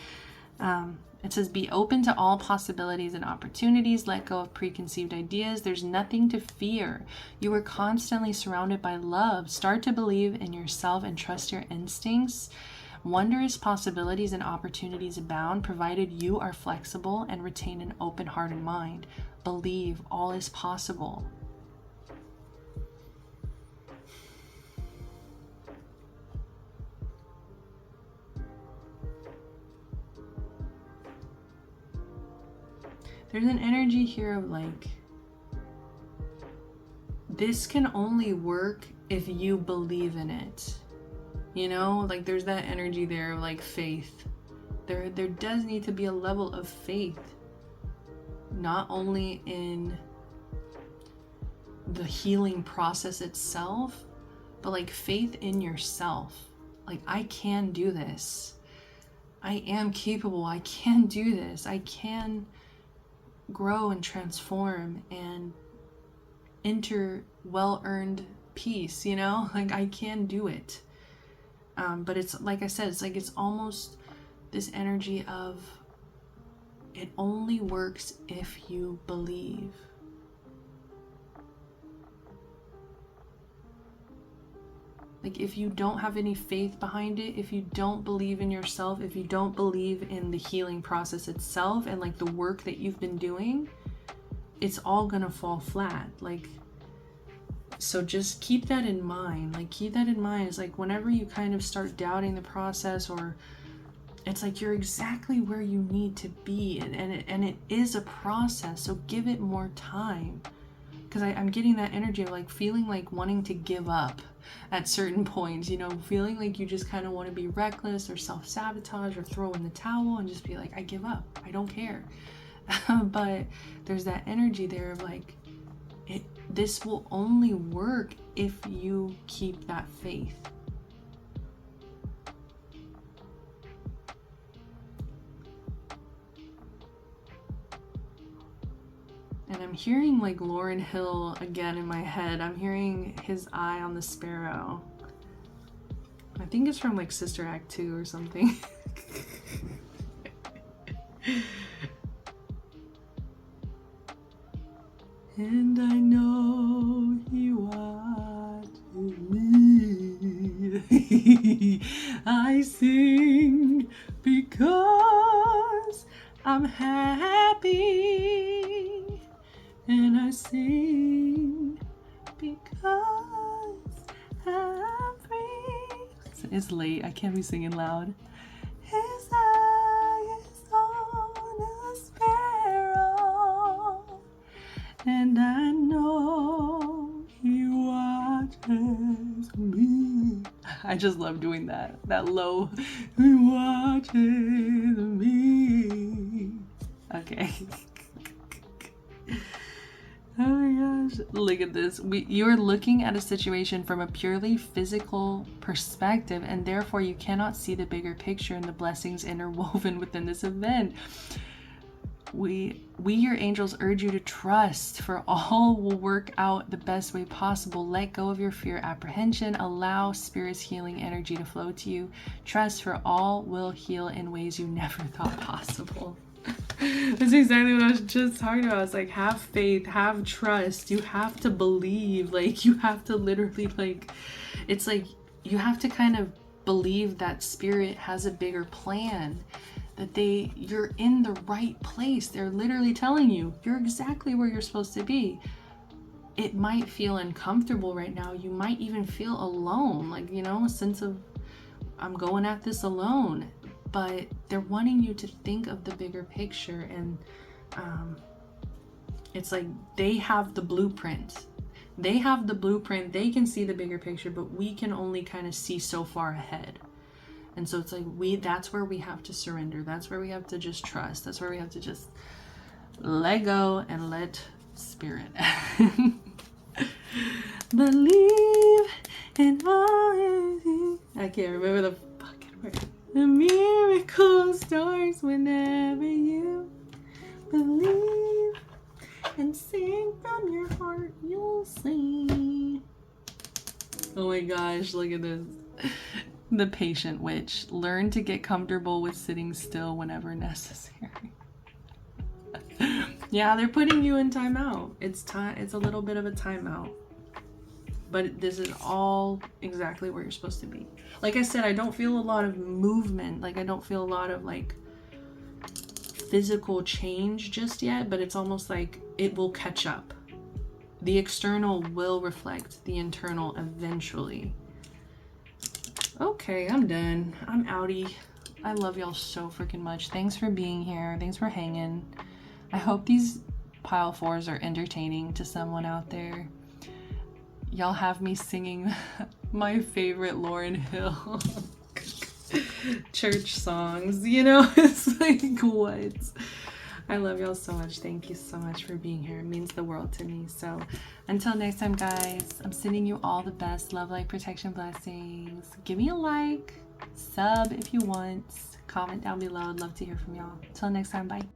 it says, be open to all possibilities and opportunities. Let go of preconceived ideas. There's nothing to fear. You are constantly surrounded by love. Start to believe in yourself and trust your instincts. Wondrous possibilities and opportunities abound, provided you are flexible and retain an open heart and mind. Believe all is possible. There's an energy here of like, this can only work if you believe in it. You know, like there's that energy there of like faith. There does need to be a level of faith, not only in the healing process itself, but like faith in yourself. Like, I can do this. I am capable. I can do this. I can grow and transform and enter well-earned peace, you know? Like, I can do it. But it's like I said, it's like it's almost this energy of it only works if you believe. Like, if you don't have any faith behind it, if you don't believe in yourself, if you don't believe in the healing process itself and like the work that you've been doing, it's all gonna fall flat. Like, so just keep that in mind. Like, keep that in mind. It's like whenever you kind of start doubting the process, or it's like you're exactly where you need to be, and it is a process, so give it more time. Because I'm getting that energy of like feeling like wanting to give up at certain points, you know, feeling like you just kind of want to be reckless or self-sabotage or throw in the towel and just be like, I give up, I don't care. But there's that energy there of like, this will only work if you keep that faith. And I'm hearing like Lauryn Hill again in my head. I'm hearing his eye on the sparrow. I think it's from like Sister Act 2 or something. And I know he watches me. I sing because I'm happy. And I sing because I'm free. It's late. I can't be singing loud. His eye is on a sparrow, and I know he watches me. I just love doing that. That low. He watches me. Okay. Oh my gosh, look at this. You're looking at a situation from a purely physical perspective, and therefore you cannot see the bigger picture and the blessings interwoven within this event. We your angels urge you to trust, for all will work out the best way possible. Let go of your fear, apprehension. Allow Spirit's healing energy to flow to you. Trust, for all will heal in ways you never thought possible. That's exactly what I was just talking about. It's like, have faith, have trust. You have to believe. Like, you have to literally, like, it's like you have to kind of believe that Spirit has a bigger plan, that you're in the right place. They're literally telling you you're exactly where you're supposed to be. It might feel uncomfortable right now. You might even feel alone, like, you know, a sense of, I'm going at this alone. But they're wanting you to think of the bigger picture, and It's like they have the blueprint. They have the blueprint. They can see the bigger picture, but we can only kind of see so far ahead. And so it's like that's where we have to surrender. That's where we have to just trust. That's where we have to just let go and let spirit believe in all. I can't remember the fucking word. The miracle starts whenever you believe and sing from your heart. You'll see. Oh my gosh, look at this. The patient witch. Learn to get comfortable with sitting still whenever necessary. Yeah, they're putting you in timeout. It's a little bit of a timeout. But this is all exactly where you're supposed to be. Like I said, I don't feel a lot of movement. Like I don't feel a lot of like physical change just yet, but it's almost like it will catch up. The external will reflect the internal eventually. Okay, I'm done. I'm outie. I love y'all so freaking much. Thanks for being here. Thanks for hanging. I hope these pile fours are entertaining to someone out there. Y'all have me singing my favorite Lauryn Hill church songs, you know? It's like, what? I love y'all so much. Thank you so much for being here. It means the world to me. So until next time, guys, I'm sending you all the best love, light, protection, blessings. Give me a like, sub if you want, comment down below. I'd love to hear from y'all. Until next time, bye.